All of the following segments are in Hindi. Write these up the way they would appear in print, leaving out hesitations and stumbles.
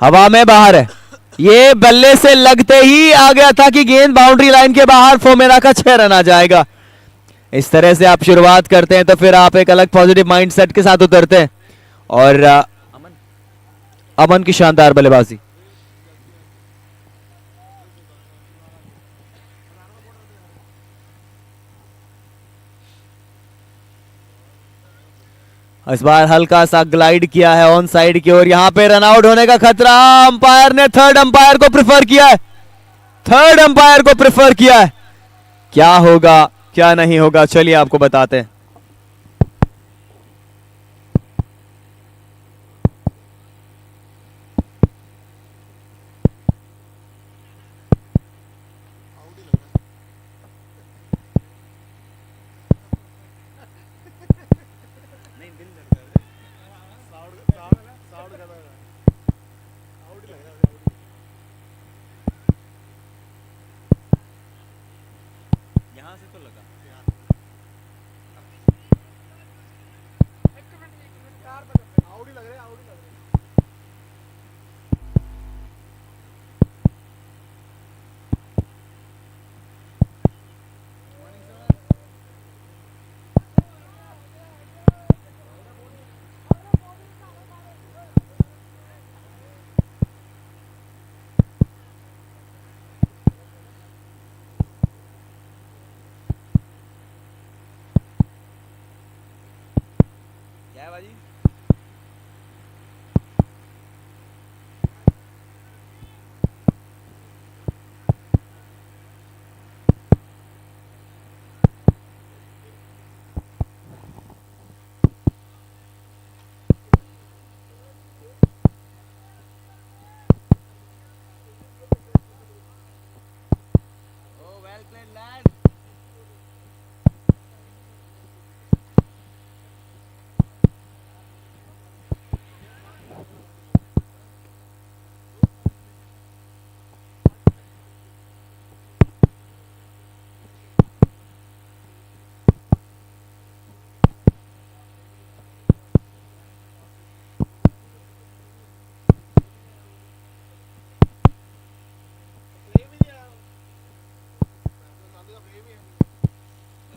हवा में बाहर है, ये बल्ले से लगते ही आ गया था कि गेंद बाउंड्री लाइन के बाहर, फोमेरा का 6 रन आ जाएगा। इस तरह से आप शुरुआत करते हैं तो फिर आप एक अलग पॉजिटिव माइंडसेट के साथ उतरते हैं। और अमन की शानदार बल्लेबाजी। इस बार हल्का सा ग्लाइड किया है ऑन साइड की ओर, यहां पे रन आउट होने का खतरा। अंपायर ने थर्ड अंपायर को प्रेफर किया है, थर्ड अंपायर को प्रेफर किया है। क्या होगा क्या नहीं होगा, चलिए आपको बताते हैं। यहां से तो लगा क्या है बाजी।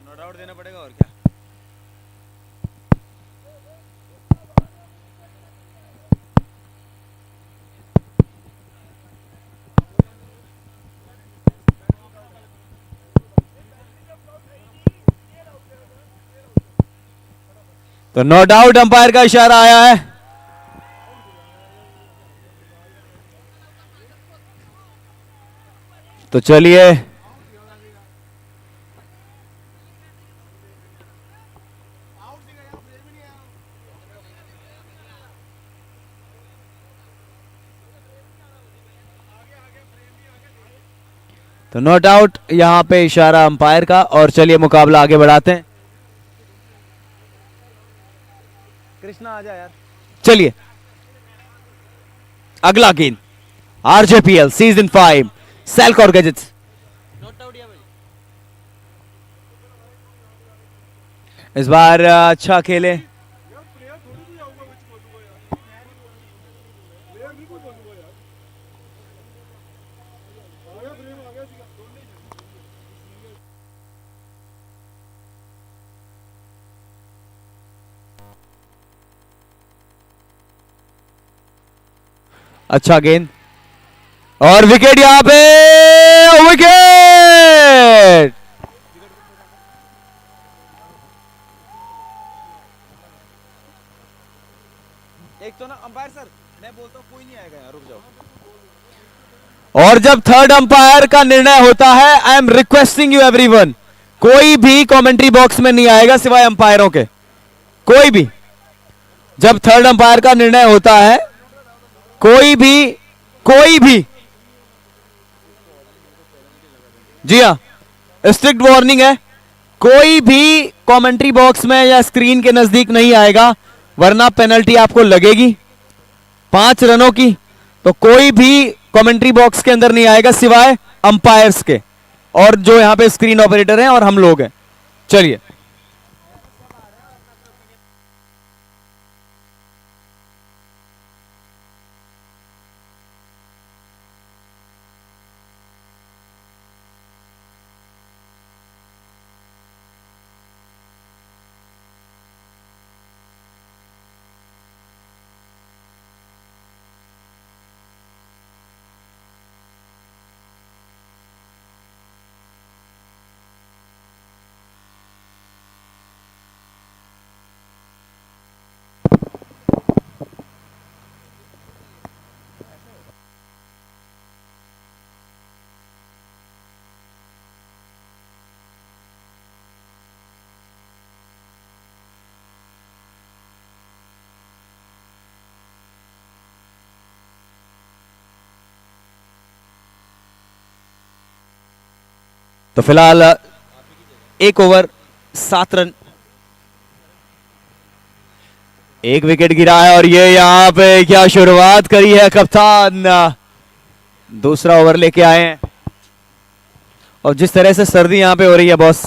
नॉट आउट देना पड़ेगा और क्या। तो नॉट आउट अंपायर का इशारा आया है। तो चलिए तो नॉट आउट यहां पे इशारा अंपायर का, और चलिए मुकाबला आगे बढ़ाते हैं। कृष्णा आ जा यार। चलिए अगला गेंद आरजेपीएल सीजन 5 सेल्कॉर गैजेट्स। इस बार अच्छा खेले। अच्छा गेंद और विकेट, यहां पे विकेट। एक तो ना अंपायर सर, मैं बोलता हूं कोई नहीं आएगा यार, रुक जाओ। और जब थर्ड अंपायर का निर्णय होता है, I am requesting you everyone, कोई भी कमेंट्री बॉक्स में नहीं आएगा सिवाय अंपायरों के, कोई भी। जब थर्ड अंपायर का निर्णय होता है, कोई भी जी हां स्ट्रिक्ट वार्निंग है, कोई भी कमेंट्री बॉक्स में या स्क्रीन के नजदीक नहीं आएगा, वरना पेनल्टी आपको लगेगी 5 रनों की। तो कोई भी कमेंट्री बॉक्स के अंदर नहीं आएगा सिवाय अंपायर्स के, और जो यहां पे स्क्रीन ऑपरेटर हैं और हम लोग हैं। चलिए तो फिलहाल 1 ओवर 7 रन, 1 विकेट गिरा है और ये यहां पे क्या शुरुआत करी है कप्तान, दूसरा ओवर लेके आए हैं। और जिस तरह से सर्दी यहां पे हो रही है बॉस,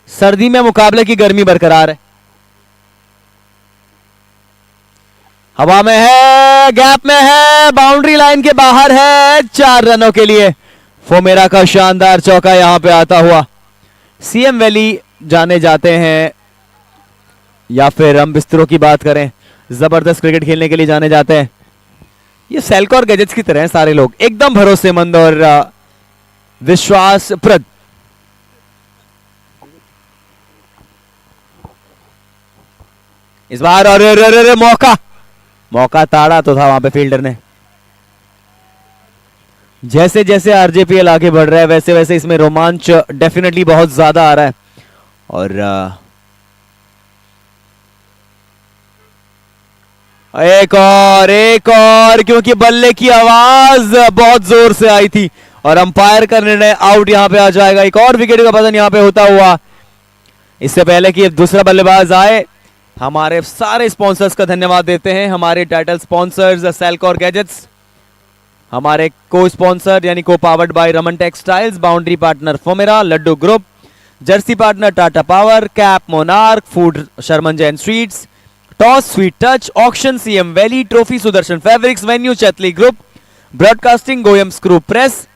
सर्दी में मुकाबले की गर्मी बरकरार है। हवा में है, गैप में है, बाउंड्री लाइन के बाहर है, 4 रनों के लिए फोमेरा का शानदार चौका यहां पे आता हुआ। सीएम वैली जाने जाते हैं या फिर हम बिस्तरों की बात करें, जबरदस्त क्रिकेट खेलने के लिए जाने जाते हैं। ये सेल्कॉर गैजेट्स की तरह हैं सारे लोग, एकदम भरोसेमंद और विश्वासप्रद। इस बार और मौका ताड़ा तो था वहां पे फील्डर ने। जैसे जैसे आरजेपीएल आगे बढ़ रहा है वैसे वैसे इसमें रोमांच डेफिनेटली बहुत ज्यादा आ रहा है। और एक और क्योंकि बल्ले की आवाज बहुत जोर से आई थी और अंपायर का निर्णय आउट यहां पे आ जाएगा। एक और विकेट का पतन यहां पे होता हुआ। इससे पहले कि दूसरा बल्लेबाज आए, हमारे सारे स्पॉन्सर्स का धन्यवाद देते हैं। हमारे टाइटल स्पॉन्सर्स सेल्कॉर गैजेट्स, हमारे को स्पॉन्सर यानी को powered by Raman textiles, boundary partner फोमेरा, Laddu group, jersey partner Tata power, cap Monarch, food Sharman Jain sweets, toss sweet touch, auction CM valley, trophy Sudarshan fabrics, venue Chaitali group, broadcasting गोयम screw press,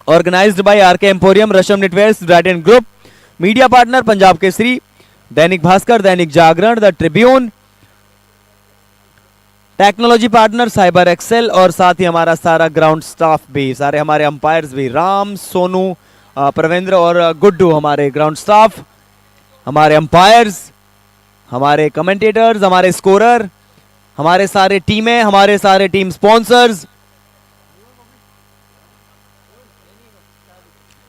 organised by RK emporium, Rasham knitwears, Trident group, media partner Punjab Kesari, Dainik Bhaskar, Dainik Jagran, the Tribune, technology partner cyber excel, और साथ ही हमारा सारा ग्राउंड स्टाफ भी, सारे हमारे अंपायर्स भी, राम, सोनू, प्रवेंद्र और गुड्डू, हमारे ग्राउंड स्टाफ, हमारे अंपायर्स, हमारे कमेंटेटर्स, हमारे स्कोरर, हमारे सारे टीमें, हमारे सारे टीम स्पॉन्सर्स।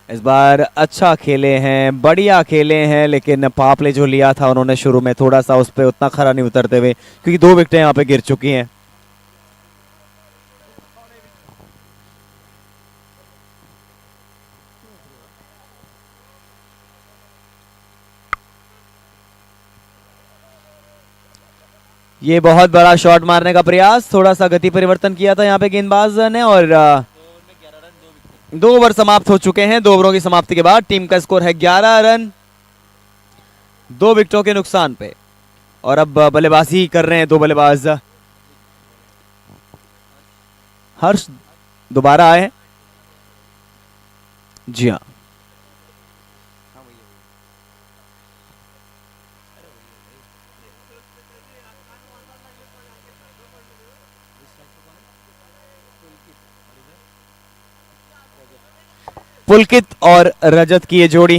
इस बार अच्छा खेले हैं, बढ़िया खेले हैं, लेकिन पापले जो लिया था उन्होंने शुरू में थोड़ा सा उस पर उतना खरा नहीं उतरते हुए, क्योंकि 2 विकेटें यहां पे गिर चुकी हैं। ये बहुत बड़ा शॉट मारने का प्रयास, थोड़ा सा गति परिवर्तन किया था यहां पे गेंदबाज ने, और 2 ओवर समाप्त हो चुके हैं। 2 ओवरों की समाप्ति के बाद टीम का स्कोर है 11 रन 2 विकेटों के नुकसान पे। और अब बल्लेबाजी कर रहे हैं 2 बल्लेबाज। हर्ष दोबारा आए हैं, जी हाँ। पुलकित और रजत की ये जोड़ी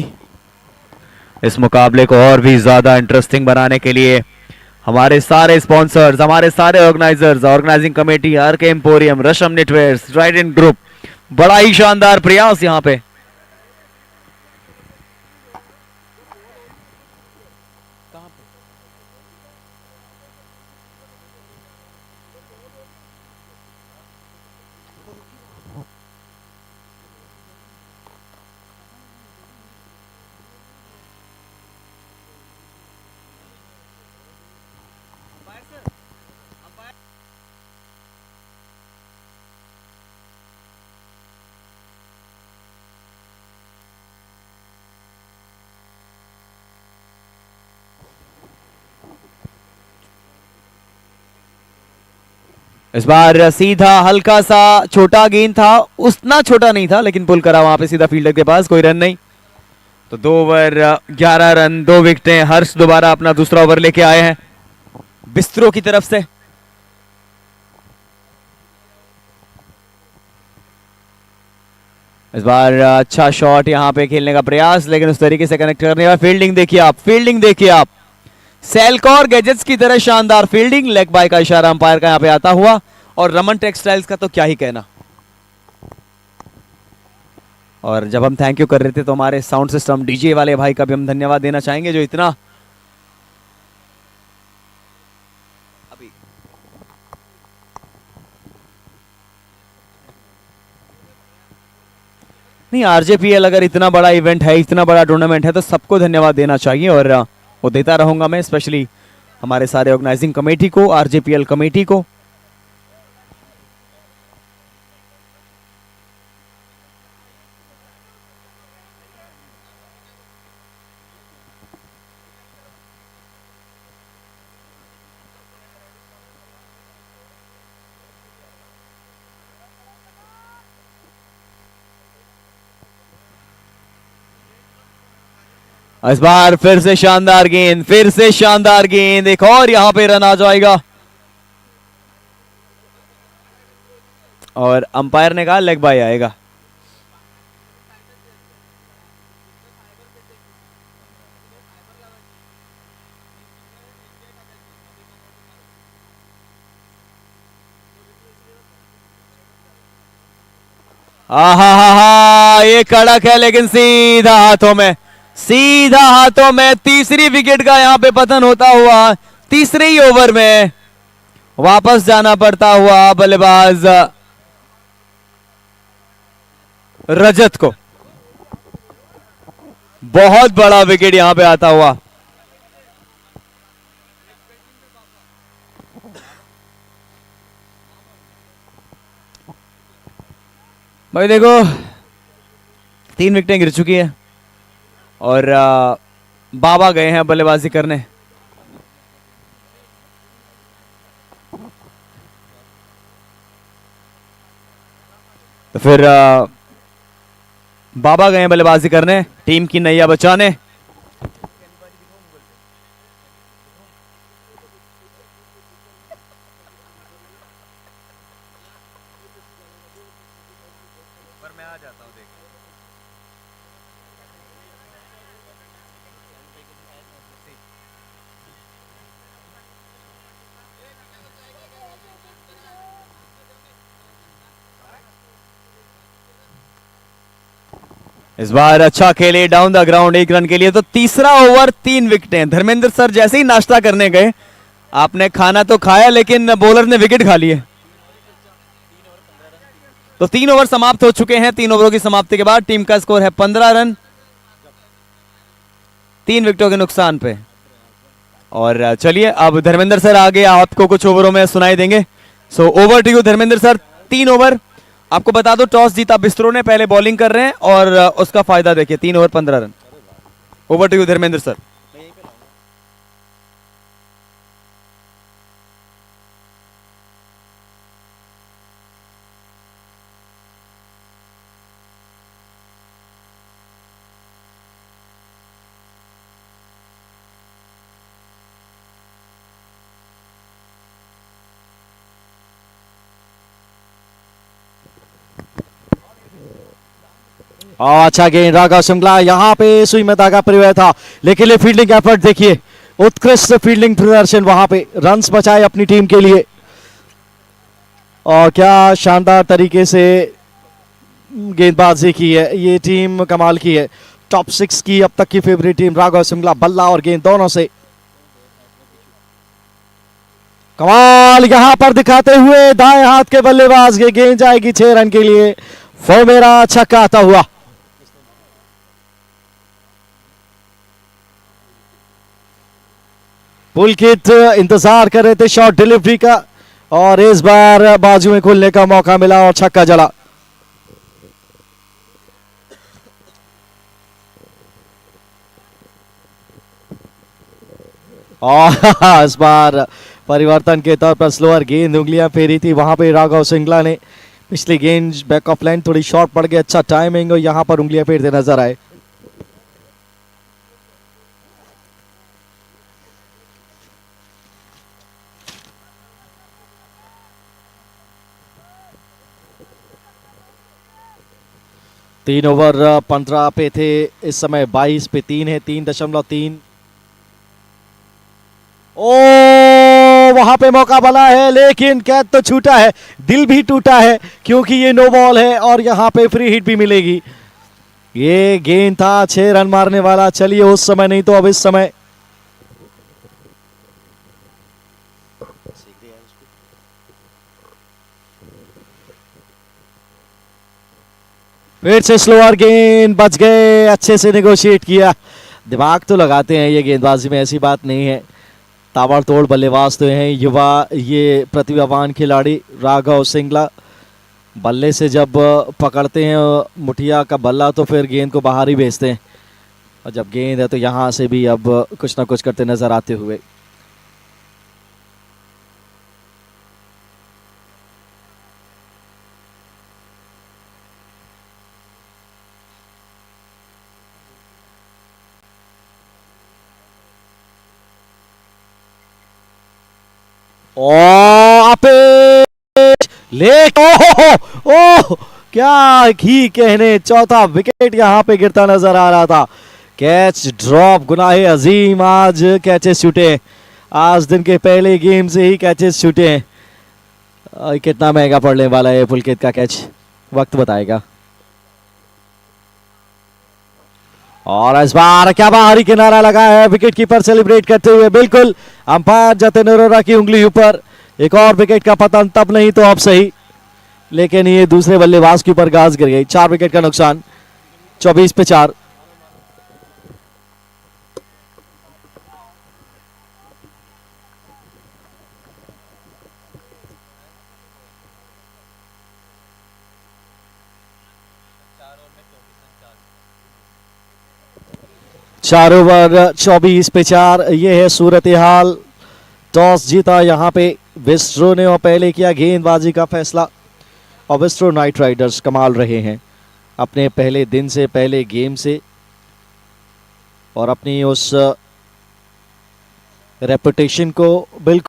इस मुकाबले को और भी ज्यादा इंटरेस्टिंग बनाने के लिए हमारे सारे स्पॉन्सर्स, हमारे सारे organisers, organising committee, RK emporium, Rasham knitwears, Trident group, बड़ा ही शानदार प्रयास यहां पे। इस बार सीधा हल्का सा छोटा गेंद था, उतना छोटा नहीं था लेकिन पुल करा वहां पे सीधा फील्डर के पास, कोई रन नहीं। तो 2 ओवर 11 रन 2 विकेटें। हर्ष दोबारा अपना दूसरा ओवर लेके आए हैं बिस्तरों की तरफ से। इस बार अच्छा शॉट यहां पे खेलने का प्रयास, लेकिन उस तरीके से कनेक्ट करने का। फील्डिंग देखिए आप, फील्डिंग देखिए आप, सेल्कॉर गैजेट्स की तरह शानदार फील्डिंग। लेग बाय का इशारा अंपायर का यहां पे आता हुआ, और रमन टेक्सटाइल्स का तो क्या ही कहना। और जब हम थैंक यू कर रहे थे तो हमारे साउंड सिस्टम डीजे वाले भाई का भी हम धन्यवाद देना चाहेंगे, जो इतना अभी नहीं, आरजेपीएल अगर इतना बड़ा इवेंट है, इतना बड़ा टूर्नामेंट है, तो सबको धन्यवाद देना चाहिए और वो देता रहूंगा मैं, स्पेशली हमारे सारे ऑर्गेनाइजिंग कमेटी को, आरजेपीएल कमेटी को। इस बार फिर से शानदार गेंद, फिर से शानदार गेंद, एक और यहां पे रन आ जाएगा और अंपायर ने कहा लेग बाय आएगा। आहा हा हा, ये कड़क है लेकिन सीधा हाथों में, सीधा हाथों में। तीसरी विकेट का यहां पे पतन होता हुआ, तीसरे ही ओवर में वापस जाना पड़ता हुआ बल्लेबाज रजत को। बहुत बड़ा विकेट यहां पे आता हुआ। भाई देखो, 3 विकेटें गिर चुकी है और बाबा गए हैं बल्लेबाजी करने। तो फिर बाबा गए हैं बल्लेबाजी करने, टीम की नैया बचाने। इस बार अच्छा खेले डाउन द ग्राउंड 1 रन के लिए। तो तीसरा ओवर 3 विकेटें। धर्मेंद्र सर जैसे ही नाश्ता करने गए, आपने खाना तो खाया लेकिन बॉलर ने विकेट खा लिए। तो 3 ओवर समाप्त हो चुके हैं। 3 ओवरों की समाप्ति के बाद टीम का स्कोर है 15 रन, 3 विकेटों के नुकसान पे। और चलिए अब धर्मेंद्र सर आगे आपको कुछ ओवरों में सुनाई देंगे। So over to you Dharmendra sir. 3 over, आपको बता दो टॉस जीता बिस्तरों ने, पहले बॉलिंग कर रहे हैं और उसका फायदा देखिए। 3 over 15 run. Over to you Dharmendra sir. अच्छा गेंद राघव शुक्ला, यहाँ पे सुई में धागा परिवय था, लेकिन ये फील्डिंग एफर्ट देखिए, उत्कृष्ट फील्डिंग प्रदर्शन, वहां पे रन्स बचाए अपनी टीम के लिए। और क्या शानदार तरीके से गेंदबाजी की है ये टीम, कमाल की है। टॉप 6 की अब तक की फेवरेट टीम राघव शुक्ला, बल्ला और गेंद दोनों से कमाल यहां पर दिखाते हुए दाएं हाथ के बल्लेबाज के, गेंद जाएगी 6 रन के लिए। फोमेरा छक्का आता हुआ। पुलकित इंतजार कर रहे थे शॉट डिलीवरी का और इस बार बाजू में खुलने का मौका मिला और छक्का जला। और इस बार परिवर्तन के तौर पर स्लोअर गेंद, उंगलियां फेरी थी वहां पे राघव सिंगला ने। पिछली गेंद बैक ऑफ लाइन थोड़ी शॉर्ट पड़ गई, अच्छा टाइमिंग, और यहां पर उंगलियां फेरते नजर आए। तीन ओवर 15 पे थे, इस समय 22 पे 3 है, 3.3। ओ वहां पे मौका बना है लेकिन कैच तो छूटा है, दिल भी टूटा है क्योंकि ये नो बॉल है और यहां पे फ्री हिट भी मिलेगी। ये गेंद था 6 रन मारने वाला, चलिए उस समय नहीं तो अब इस समय। फिर से स्लोअर गेंद, बच गए, अच्छे से नेगोशिएट किया। दिमाग तो लगाते हैं ये गेंदबाजी में, ऐसी बात नहीं है। ताबड़तोड़ बल्लेबाज तो हैं युवा ये प्रतिभावान खिलाड़ी राघव सिंगला। बल्ले से जब पकड़ते हैं मुठिया का बल्ला तो फिर गेंद को बाहर ही भेजते हैं, और जब गेंद है तो यहाँ से भी अब कुछ ना कुछ करते नजर आते हुए। ले ओह क्या ही कहने, चौथा विकेट यहां पे गिरता नजर आ रहा था। कैच ड्रॉप, गुनाहे अजीम, आज कैचेस छूटे। आज दिन के पहले गेम से ही कैचेस छूटे हैं। कितना महंगा पड़ने वाला है पुलकित का कैच, वक्त बताएगा। और इस बार क्या बाहरी किनारा लगा है, विकेट कीपर सेलिब्रेट करते हुए। बिल्कुल अंपायर जतिन अरोरा की उंगली ऊपर। एक और विकेट का पतन, तब नहीं तो अब सही, लेकिन ये दूसरे बल्लेबाज के ऊपर गाज गिर गई। 4 विकेट का नुकसान, 24 पे 4। चार ओवर 24 पे 4, ये है सूरत हाल। टॉस जीता यहाँ पे विस्ट्रो ने और पहले किया गेंदबाजी का फैसला। और विस्ट्रो नाइट राइडर्स कमाल रहे हैं अपने पहले दिन से, पहले गेम से, और अपनी उस रेपुटेशन को बिल्कुल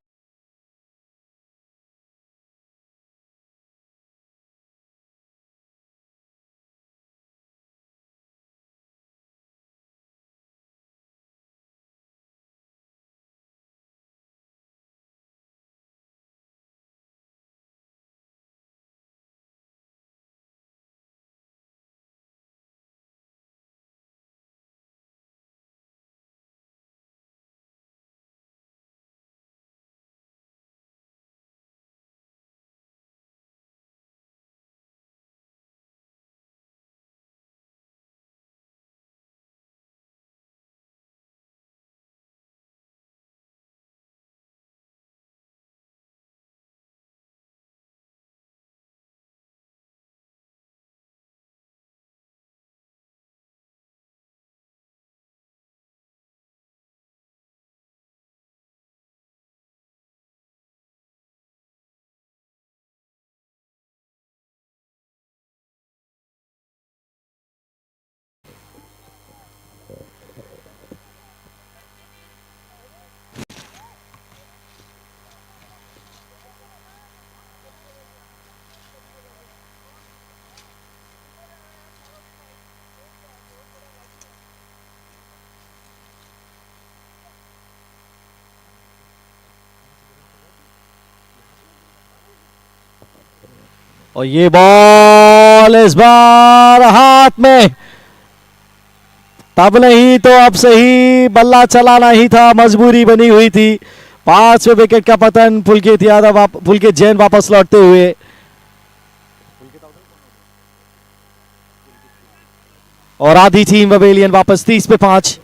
और ये बॉल इस बार हाथ में, तब नहीं तो अब सही, बल्ला चलाना ही था, मजबूरी बनी हुई थी। 5वें विकेट का पतन, पुलकित यादव, पुलकित जैन वापस लौटते हुए। और आधी टीम पवेलियन वापस 30 पे 5।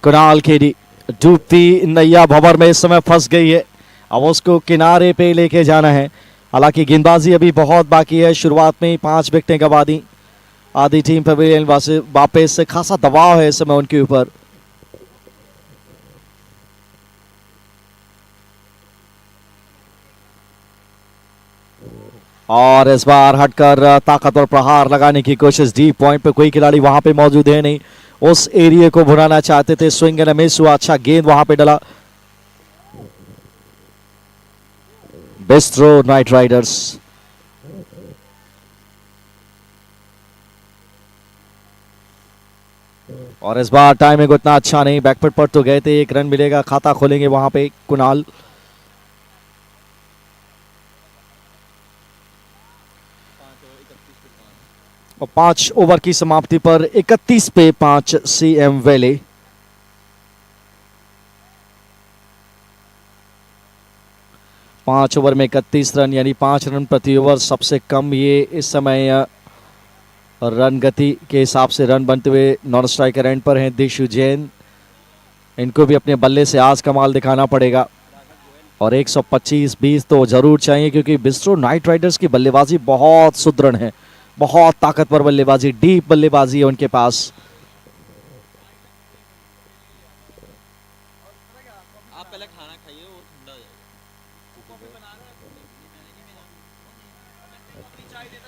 कुणाल खेड़ी डूबती नैया भंवर में इस समय फंस गई है, अब उसको किनारे पे लेके जाना है। हालांकि गेंदबाजी अभी बहुत बाकी है, शुरुआत में ही 5 विकेटें गंवा दी। आधी टीम पवेलियन वापस से खासा दबाव है इस समय उनके ऊपर। और इस बार हटकर ताकतवर प्रहार लगाने की कोशिश, डीप पॉइंट पे कोई खिलाड़ी वहां पे मौजूद है नहीं, उस एरिया को भुनाना चाहते थे। स्विंग एंड मिस हुआ, अच्छा गेंद वहां पे डला। बिस्ट्रो नाइट राइडर्स और इस बार टाइमिंग उतना अच्छा नहीं, बैकफुट पर तो गए थे, 1 रन मिलेगा, खाता खोलेंगे वहां पे कुणाल। और 5 ओवर की समाप्ति पर 31 पे 5 CM वेले। पांच ओवर में 31 रन यानी 5 रन प्रति ओवर, सबसे कम ये इस समय रन गति के हिसाब से रन बनते हुए नॉन स्ट्राइकर एंड पर हैं दिशु जैन। इनको भी अपने बल्ले से आज कमाल दिखाना पड़ेगा और 125-20 तो जरूर चाहिए, क्योंकि बिस्ट्रो नाइट राइडर्स की बल्लेबाजी बहुत सुदृढ़ है, बहुत ताकतवर बल्लेबाजी, डीप बल्लेबाजी है उनके पास। आप पहले खाना खाइए, वो ठंडा हो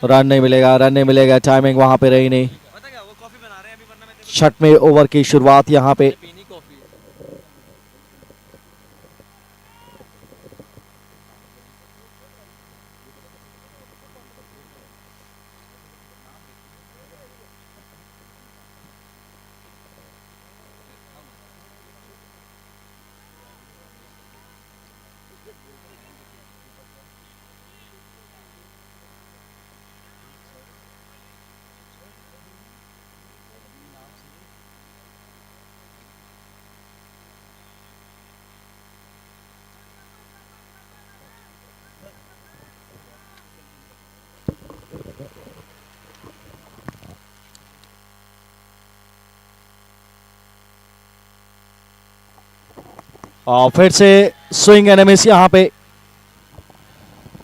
जाएगा। रन नहीं मिलेगा, रन नहीं मिलेगा, टाइमिंग वहां पे रही नहीं। पता क्या, वो कॉफी बना रहे हैं अभी, वरना मैं तेरे 6वें ओवर की शुरुआत यहां पे। को पीनी कॉफी। और फिर से स्विंग एनिमिस यहां पे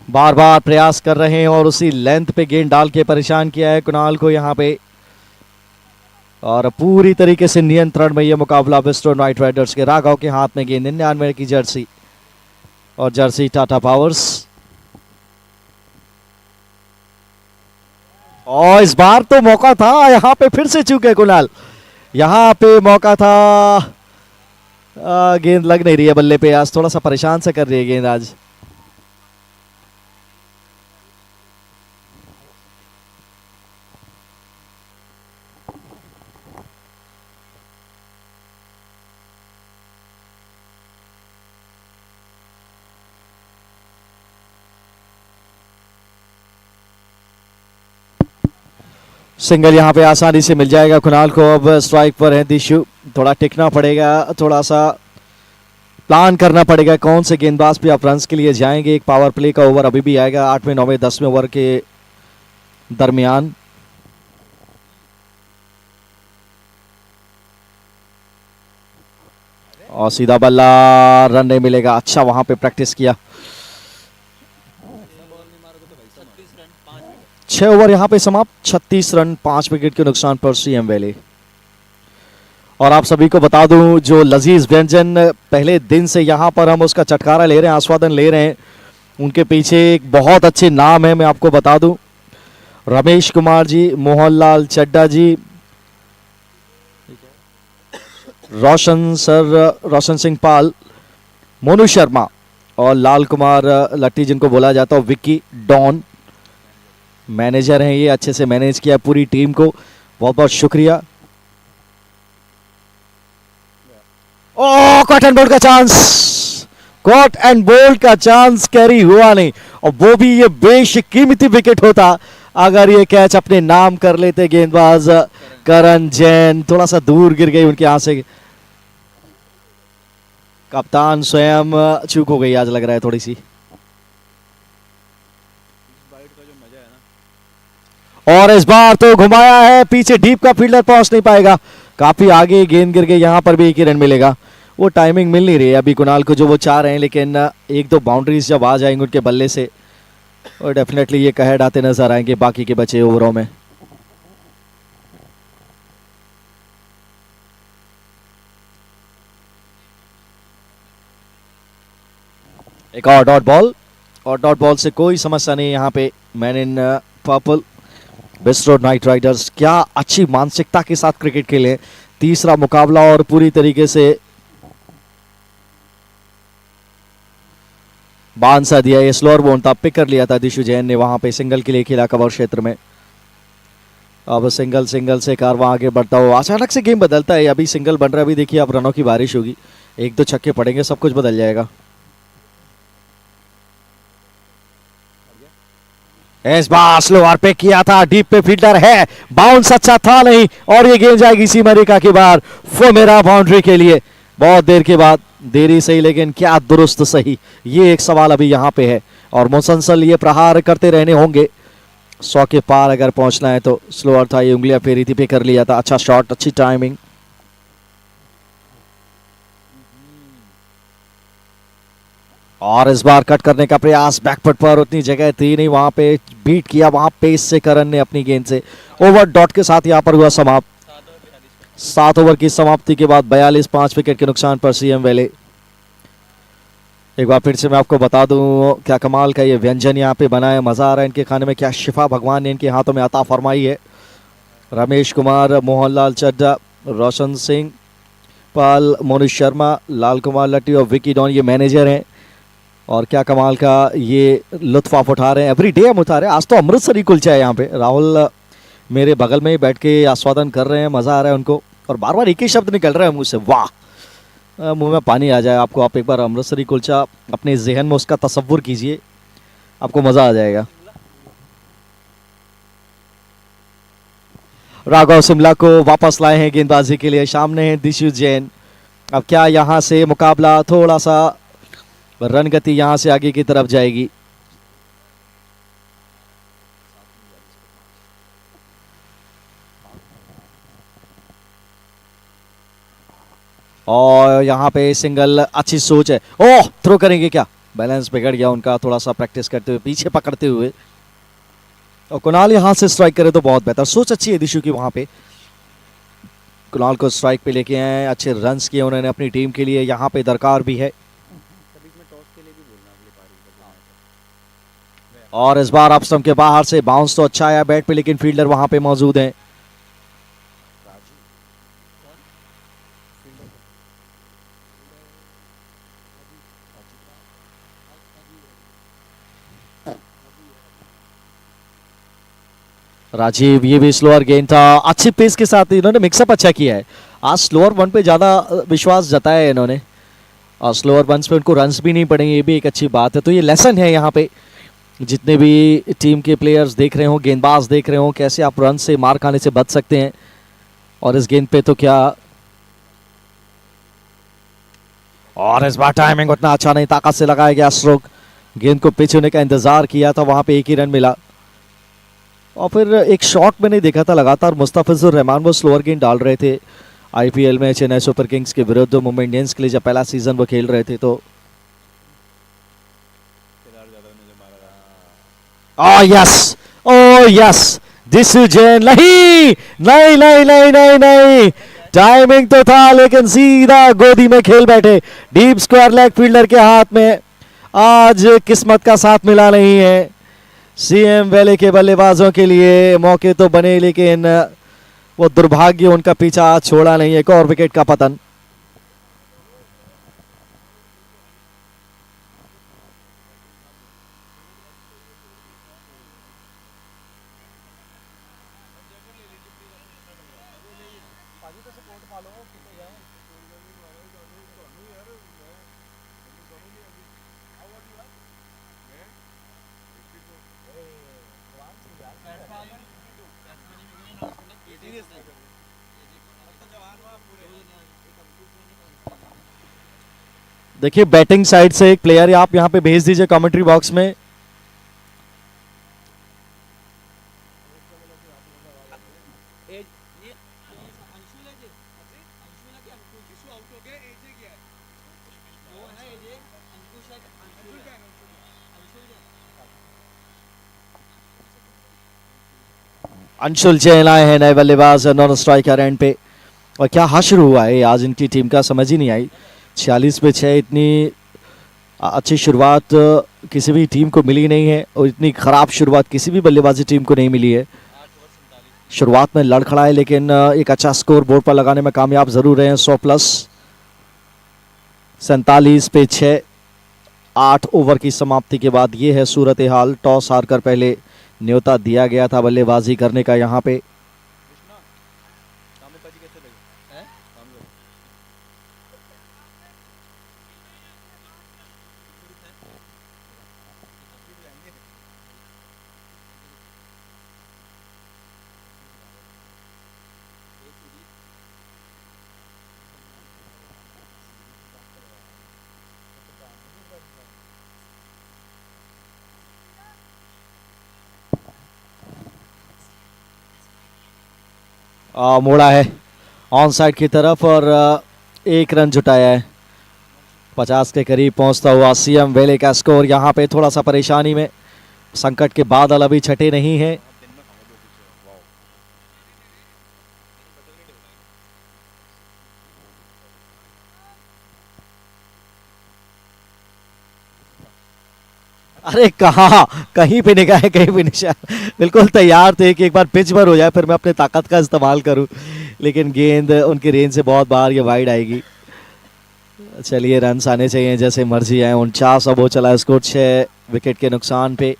बार बार प्रयास कर रहे हैं और उसी लेंथ पे गेंद डाल के परेशान किया है कुणाल को यहां पे। और पूरी तरीके से नियंत्रण में यह मुकाबला बिस्ट्रो नाइट राइडर्स के। राघव के हाथ में गेंद, 99 की जर्सी और जर्सी टाटा पावर्स। और इस बार तो मौका था, यहां पे फिर से चूके कुणाल, यहां पे मौका था। गेंद लग नहीं रही है बल्ले पे, आज थोड़ा सा परेशान से कर रही है गेंद आज। सिंगल यहां पे आसानी से मिल जाएगा कुणाल को। अब स्ट्राइक पर है दिशु, थोड़ा टिकना पड़ेगा, थोड़ा सा प्लान करना पड़ेगा कौन से गेंदबाज पे आप रन्स के लिए जाएंगे। एक पावर प्ले का ओवर अभी भी आएगा 8वें 9वें 10वें ओवर के दरमियान। और सीधा बल्ला, रन नहीं मिलेगा। अच्छा वहां पे प्रैक्टिस किया। 6 ओवर यहां पे समाप्त, 36 रन 5 विकेट के नुकसान पर CM वेले। और आप सभी को बता दूं, जो लजीज व्यंजन पहले दिन से यहां पर हम उसका चटकारा ले रहे हैं, आस्वादन ले रहे हैं, उनके पीछे एक बहुत अच्छे नाम है। मैं आपको बता दूं, रमेश कुमार जी, मोहनलाल चड्डा जी, रोशन सिंह पाल, मोनू शर्मा और लाल कुमार लट्टी, जिनको बोला जाता है विक्की डॉन, मैनेजर हैं ये। अच्छे से मैनेज किया पूरी टीम को, बहुत बहुत शुक्रिया। कॉट एंड बोल्ड का चांस, कॉट एंड बोल्ड का चांस कैरी हुआ नहीं, और वो भी ये बेशकीमती विकेट होता अगर ये कैच अपने नाम कर लेते गेंदबाज करण जैन। थोड़ा सा दूर गिर गई उनके हाथ से, कप्तान स्वयं चूक हो गई आज, लग रहा है थोड़ी सी। और इस बार तो घुमाया है पीछे, डीप का फील्डर पहुंच नहीं पाएगा, काफी आगे गेंद गिर गई। यहां पर भी 1 ही रन मिलेगा। वो टाइमिंग मिल नहीं रही है अभी कुणाल को जो वो चाह रहे हैं, लेकिन 1-2 बाउंड्रीज जब आ जाएंगे उनके बल्ले से, और डेफिनेटली ये कहर आते नजर आएंगे बाकी के बचे ओवरों में। एक और डॉट बॉल, और डॉट बॉल से कोई समस्या नहीं यहां पे। Man in purple bistro night Riders क्या अच्छी मानसिकता के साथ क्रिकेट खेले। तीसरा मुकाबला और पूरी तरीके से बांध सा दिया। ये स्लोअर बोन था, पिक कर लिया था दिशु जैन ने, वहां पे सिंगल के लिए खेला कवर क्षेत्र में। अब सिंगल सिंगल से कारवां आगे बढ़ता हुआ अचानक से गेम बदलता है। अभी सिंगल बन रहा है, अभी देखिए अब रनों की बारिश होगी, एक दो छक्के पड़ेंगे, सब कुछ बदल जाएगा। इस बार स्लोअर पे किया था, डीप पे फील्डर है, बाउंस अच्छा था नहीं और ये गेंद जाएगी सीमा रेखा के बाहर, फुमेरा बाउंड्री के लिए। बहुत देर के बाद, देरी सही लेकिन क्या दुरुस्त सही, ये एक सवाल अभी यहाँ पे है और मुसलसल ये प्रहार करते रहने होंगे। 100 के पार अगर पहुंचना है तो। स्लोअर था, ये उंगलियां फेरी थी, पे कर लिया था। अच्छा शॉट, अच्छी टाइमिंग। और इस बार कट करने का प्रयास, बैकफुट पर उतनी जगह थी नहीं, वहां पे बीट किया, वहां पेस से करण ने अपनी गेंद से। ओवर डॉट के साथ यहां पर हुआ समाप्त। 7 ओवर की समाप्ति के बाद 42, 5 विकेट के नुकसान पर सीएम वैले। एक बार फिर से मैं आपको बता दूं क्या कमाल का ये व्यंजन यहाँ पे बना है, मजा आ रहा है इनके खाने में, क्या शिफा भगवान ने इनके हाथों में अता फरमाई है। रमेश कुमार, मोहनलाल चड्डा, रोशन सिंह पाल, मोनिश शर्मा, लाल कुमार लट्टी और विकी डॉन ये मैनेजर हैं और क्या कमाल का ये लुत्फ आप उठा रहे हैं। एवरी डे हम उठा रहे हैं। आज तो अमृतसरी कुलचा है यहाँ पे। राहुल मेरे बगल में ही बैठ के आस्वादन कर रहे हैं, मज़ा आ रहा है उनको और बार बार एक ही शब्द निकल रहा है मुँह से, वाह, मुंह में पानी आ जाए आपको। आप एक बार अमृतसरी कुलचा अपने जहन में उसका तसव्वुर कीजिए, आपको मज़ा आ जाएगा। राघव शिमला को वापस लाए हैं गेंदबाजी के लिए, सामने है दिशु जैन। अब क्या यहाँ से मुकाबला थोड़ा सा रन गति यहां से आगे की तरफ जाएगी। और यहां पे सिंगल, अच्छी सोच है। ओह, थ्रो करेंगे क्या, बैलेंस बिगड़ गया उनका थोड़ा सा प्रैक्टिस करते हुए, पीछे पकड़ते हुए। और कुणाल यहां से स्ट्राइक करे तो बहुत बेहतर, सोच अच्छी है दिशु की वहां पे। कुणाल को स्ट्राइक पे लेके आए, अच्छे रन्स किए उन्होंने अपनी टीम के लिए, यहां पे दरकार भी है। और इस बार अपस्टंप के बाहर से बाउंस तो अच्छा आया बैट पे, लेकिन फील्डर वहां पे मौजूद हैं। राजीव, ये भी स्लोअर गेंद था, अच्छी पेस के साथ इन्होंने मिक्सअप अच्छा किया है। आज स्लोअर वन पे ज्यादा विश्वास जताया है इन्होंने और स्लोअर वंस पे उनको रन्स भी नहीं पड़ेंगे, ये भी एक अच्छी बात है। तो ये लेसन है यहाँ पे, जितने भी टीम के प्लेयर्स देख रहे हो, गेंदबाज देख रहे हो, कैसे आप रन से, मार खाने से बच सकते हैं। और इस गेंद पे तो क्या, और इस बार टाइमिंग उतना अच्छा नहीं, ताकत से लगाया गया स्ट्रोक, गेंद को पिच होने का इंतजार किया था, वहां पे एक ही रन मिला। और फिर एक शॉट मैंने देखा था लगातार, मुस्तफिजुर रहमान वो स्लोअर गेंद डाल रहे थे आईपीएल में चेन्नई सुपर किंग्स के विरुद्ध, मुंबई इंडियंस के लिए जब पहला सीजन वो खेल रहे थे। तो Oh yes, oh yes, दिशु Jain, नहीं नहीं नहीं नहीं नहीं नहीं, टाइमिंग तो था लेकिन सीधा गोदी में खेल बैठे। डीप स्क्वायर लेग फील्डर के हाथ में आज किस्मत का साथ मिला नहीं है। सीएम वैले के बल्लेबाजों के लिए मौके तो बने लेकिन वो दुर्भाग्य उनका पीछा छोड़ा नहीं। एक और विकेट का पतन। देखिए बैटिंग साइड से एक प्लेयर आप यहां पे भेज दीजिए कमेंट्री बॉक्स में। अंशुल जैन आए हैं नए बल्लेबाज नॉन स्ट्राइकर एंड पे। और क्या हश्र हुआ है आज इनकी टीम का, समझ ही नहीं आई। 46 पे 6, इतनी अच्छी शुरुआत किसी भी टीम को मिली नहीं है और इतनी खराब शुरुआत किसी भी बल्लेबाजी टीम को नहीं मिली है। शुरुआत में लड़खड़ा है लेकिन एक अच्छा स्कोर बोर्ड पर लगाने में कामयाब जरूर रहे हैं। 100 प्लस। 47 पे 6, 8 ओवर की समाप्ति के बाद ये है सूरत हाल। टॉस हारकर पहले न्योता दिया गया था बल्लेबाजी करने का यहाँ पे। मोड़ा है ऑन साइड की तरफ और एक रन जुटाया है। 50 के करीब पहुंचता हुआ सीएम वेले का स्कोर यहाँ पे थोड़ा सा परेशानी में, संकट के बादल अभी छटे नहीं हैं। अरे कहाँ, कहीं पे निगाह है कहीं पे निशान। बिल्कुल तैयार थे कि एक बार पिच पर हो जाए फिर मैं अपने ताकत का इस्तेमाल करूं, लेकिन गेंद उनकी रेंज से बहुत बाहर ये वाइड आएगी। चलिए रन आने चाहिए जैसे मर्जी आए। 49 अब हो चला है स्कोर 6 विकेट के नुकसान पे।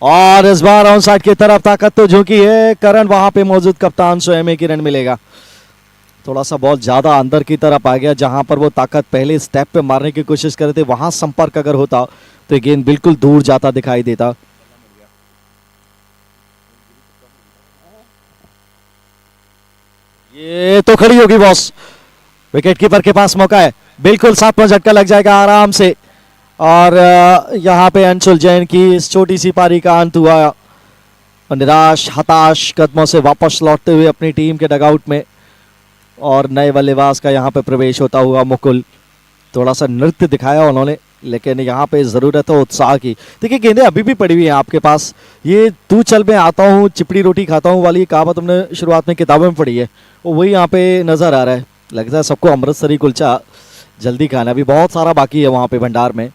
और इस बार ऑन साइड की तरफ ताकत तो झुकी है। करण वहां पे मौजूद कप्तान स्वयं एक ही रन मिलेगा। थोड़ा सा बॉल ज्यादा अंदर की तरफ आ गया, जहां पर वो ताकत पहले स्टेप पे मारने की कोशिश कर रहे थे वहां संपर्क अगर होता तो ये गेंद बिल्कुल दूर जाता दिखाई देता। ये तो खड़ी होगी बॉस, विकेट कीपर के पास मौका है, बिल्कुल साथ में झटका लग जाएगा आराम से। और यहाँ पे अंशुल जैन की इस छोटी सी पारी का अंत हुआ और निराश हताश कदमों से वापस लौटते हुए अपनी टीम के डगआउट में। और नए बल्लेबाज का यहाँ पे प्रवेश होता हुआ मुकुल, थोड़ा सा नृत्य दिखाया उन्होंने, लेकिन यहाँ पे ज़रूरत है उत्साह की। देखिए गेंदें अभी भी पड़ी हुई हैं आपके पास। ये तू चल मैं आता हूँ चिपड़ी रोटी खाता हूँ वाली कहावत हमने शुरुआत में किताबों में पढ़ी है, वो वही यहाँ पे नज़र आ रहा है। लगता है सबको अमृतसरी कुलचा जल्दी खाना, भी बहुत सारा बाकी है वहाँ पे भंडार में।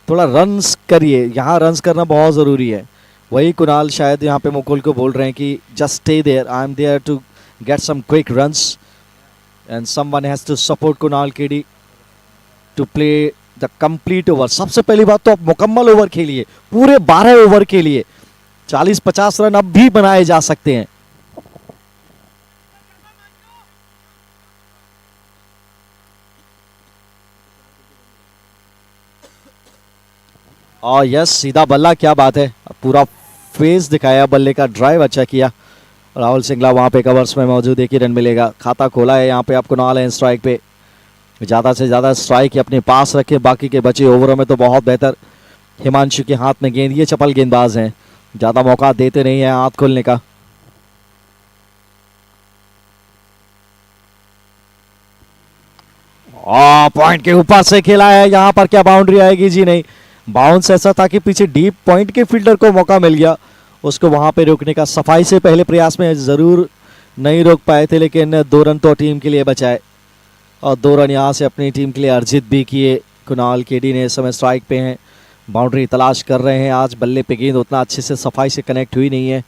थोड़ा रन्स करिए, यहाँ रन्स करना बहुत ज़रूरी है। वही कुणाल शायद यहाँ पे मुकुल को बोल रहे हैं कि just stay there, I am there to get some quick runs and someone has to support Kunal KD to play the complete over. सबसे पहली बात तो आप मुकम्मल ओवर खेलिए, पूरे 12 ओवर के लिए 40-50 रन अब भी बनाए जा सकते हैं। और यस सीधा बल्ला, क्या बात है, पूरा फेस दिखाया बल्ले का, ड्राइव अच्छा किया। राहुल सिंगला वहां पे कवर्स में मौजूद, एक ही रन मिलेगा। खाता खोला है यहाँ पे आपको नाल है स्ट्राइक पे, ज़्यादा से ज़्यादा स्ट्राइक अपने पास रखें, बाकी के बचे ओवरों में तो बहुत बेहतर। हिमांशु के हाथ में गेंद, ये चपल गेंदबाज हैं, ज़्यादा मौका देते नहीं है हाथ खोलने का। पॉइंट के ऊपर से खेला है, यहाँ पर क्या बाउंड्री आएगी? जी नहीं, बाउंस ऐसा था कि पीछे डीप पॉइंट के फील्डर को मौका मिल गया, उसको वहां पे रोकने का सफाई से पहले प्रयास में जरूर नहीं रोक पाए थे, लेकिन 2 रन तो टीम के लिए बचाए और 2 रन यहाँ से अपनी टीम के लिए अर्जित भी किए। कुणाल केडी ने इस समय स्ट्राइक पे हैं, बाउंड्री तलाश कर रहे हैं। आज बल्ले पे गेंद उतना अच्छे से सफाई से कनेक्ट हुई नहीं है।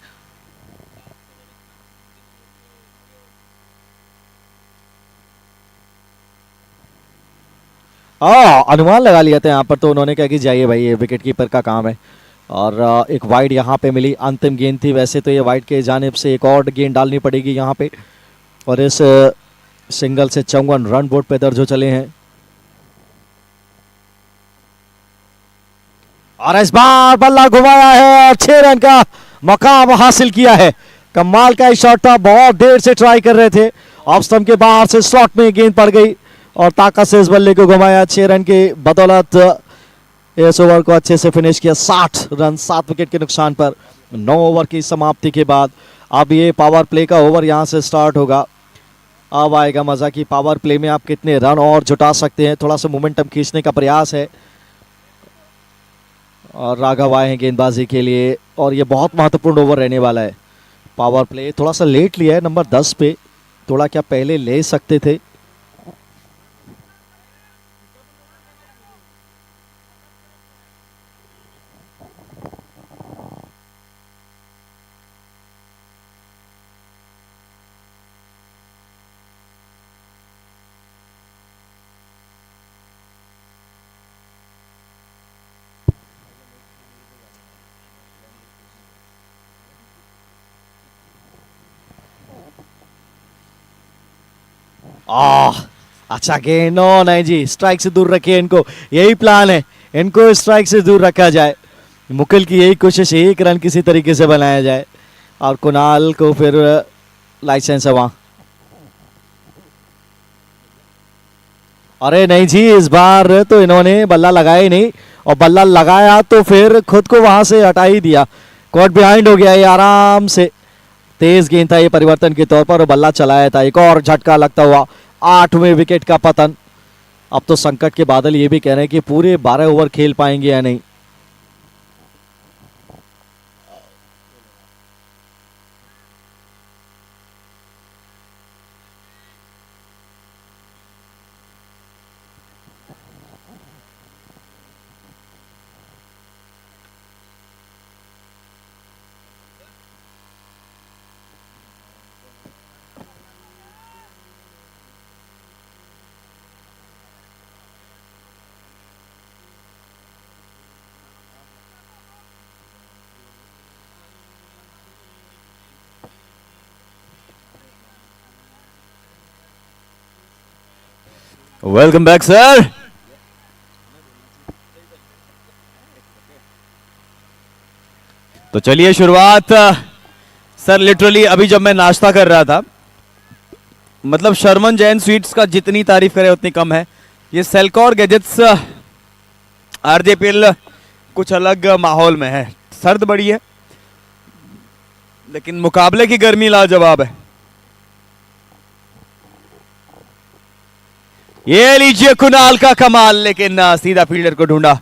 अनुमान लगा लिया था यहाँ पर तो उन्होंने कहा कि जाइए भाई, ये विकेट कीपर का काम है। और एक वाइड यहाँ पे मिली, अंतिम गेंद थी वैसे तो ये वाइड के जानिब से, एक और गेंद डालनी पड़ेगी यहाँ पे। और इस सिंगल से 54 रन बोर्ड पे दर्ज हो चले हैं। और इस बार बल्ला घुमाया है और 6 रन का मकाम हासिल किया है। कमाल का शॉट था, बहुत देर से ट्राई कर रहे थे, ऑफ स्टंप के बाहर से स्लॉट में गेंद पड़ गई और ताकत से इस बल्ले को घुमाया। 6 रन के बदौलत इस ओवर को अच्छे से फिनिश किया। 60 रन 7 विकेट के नुकसान पर 9 ओवर की समाप्ति के बाद अब ये पावर प्ले का ओवर यहाँ से स्टार्ट होगा। अब आएगा मजा कि पावर प्ले में आप कितने रन और जुटा सकते हैं। थोड़ा सा मोमेंटम खींचने का प्रयास है और राघव आए हैं गेंदबाजी के लिए और ये बहुत महत्वपूर्ण ओवर रहने वाला है। पावर प्ले थोड़ा सा लेट लिया है नंबर 10 पे, थोड़ा क्या पहले ले सकते थे। अच्छा गेंद, नो नहीं जी, स्ट्राइक से दूर रखिए इनको, यही प्लान है, इनको स्ट्राइक से दूर रखा जाए। मुकुल की यही कोशिश है, 1 रन किसी तरीके से बनाया जाए और कुणाल को फिर लाइसेंस है वहाँ। अरे नहीं जी, इस बार तो इन्होंने बल्ला लगाया ही नहीं, और बल्ला लगाया तो फिर खुद को वहां से हटा ही दिया। कॉट बिहाइंड हो गया ये आराम से। तेज गेंद था ये परिवर्तन के तौर पर, और बल्ला चलाया था। एक और झटका लगता हुआ 8वें विकेट का पतन। अब तो संकट के बादल ये भी कह रहे हैं कि पूरे 12 ओवर खेल पाएंगे या नहीं। Welcome back sir. तो चलिए शुरुआत। सर लिटरली अभी जब मैं नाश्ता कर रहा था, मतलब शर्मन जैन स्वीट्स का जितनी तारीफ करे उतनी कम है। ये सेल्कॉर गैजेट्स आरजेपीएल कुछ अलग माहौल में है। सर्द बड़ी है लेकिन मुकाबले की गर्मी लाजवाब है। ये लीजिए कुणाल का कमाल, लेकिन सीधा फील्डर को ढूंढा।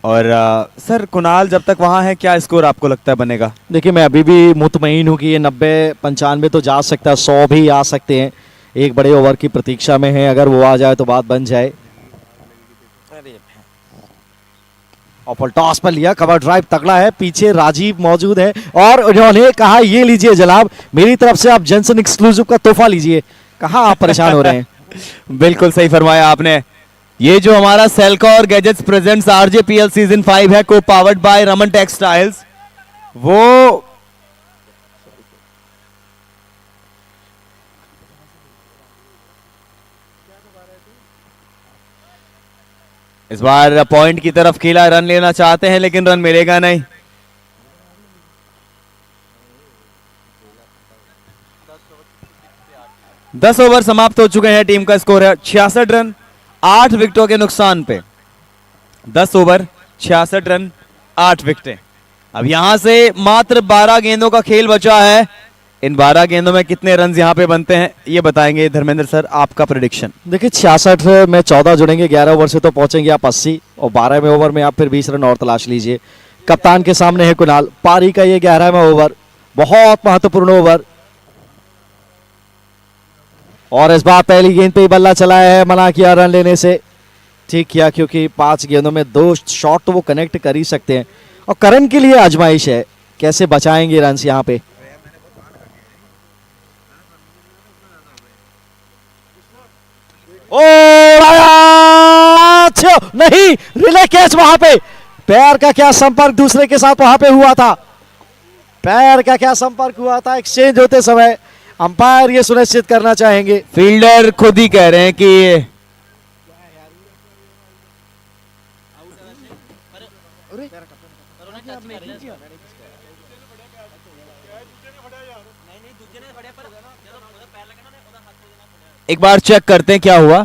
और सर कुणाल जब तक वहां है, क्या स्कोर आपको लगता है बनेगा? देखिए मैं अभी भी मुतमईन हूं कि ये 90-95 तो जा सकता है, 100 भी आ सकते हैं। एक बड़े ओवर की प्रतीक्षा में है, अगर वो आ जाए तो बात बन जाए। और टॉस पर लिया, कवर ड्राइव तगड़ा है, पीछे राजीव मौजूद है और उन्होंने कहा ये लीजिए जनाब, मेरी तरफ से आप जेंसन एक्सक्लूसिव का तोहफा लीजिए। कहाँ आप परेशान हो रहे हैं। बिल्कुल सही फरमाया आपने। ये जो हमारा सेल्कॉर गैजेट्स प्रेजेंट्स आरजेपीएल सीजन 5 है, को पावर्ड बाय रमन टेक्सटाइल्स, वो इस बार पॉइंट की तरफ खेला, रन लेना चाहते हैं लेकिन रन मिलेगा नहीं। दस ओवर समाप्त हो चुके हैं। टीम का स्कोर है 66 रन 8 विकेटों के नुकसान पे। 10 ओवर 66 रन 8 विकेटें। अब यहां से मात्र 12 गेंदों का खेल बचा है। इन 12 गेंदों में कितने रन यहां पे बनते हैं ये बताएंगे धर्मेंद्र सर, आपका प्रेडिक्शन। देखिए 66 में 14 जुड़ेंगे, 11 ओवर से तो पहुंचेंगे आप 80, और 12वें ओवर में आप फिर 20 रन और तलाश लीजिए। कप्तान के सामने है कुणाल, पारी का ये 11वां ओवर, बहुत महत्वपूर्ण ओवर। और इस बार पहली गेंद पे ही बल्ला चलाया है, मना किया रन लेने से। ठीक किया, क्योंकि 5 गेंदों में 2 शॉट तो वो कनेक्ट कर ही सकते हैं, और करण के लिए आजमाइश है कैसे बचाएंगे रन यहाँ पे। ओ नहीं, रिले कैच वहां पे। पैर का क्या संपर्क दूसरे के साथ वहां पे हुआ था, पैर का क्या संपर्क हुआ था एक्सचेंज होते समय, अंपायर ये सुनिश्चित करना चाहेंगे। फील्डर खुद ही कह रहे हैं कि एक बार चेक करते हैं क्या हुआ।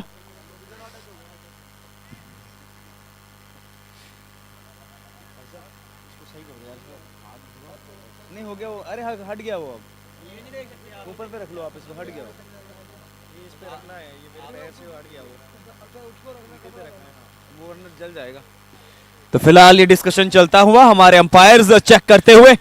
नहीं हो गया वो, अरे हट गया वो, अब ऊपर पे रख लो आप इसको, हट गया वो, ये इस पे रखना है, ये मेरे पैर से हट गया वो, नीचे पे रखना है, वो वरना जल जाएगा। तो फिलहाल ये डिस्कशन चलता हुआ, हमारे अंपायर्स चेक करते हुए।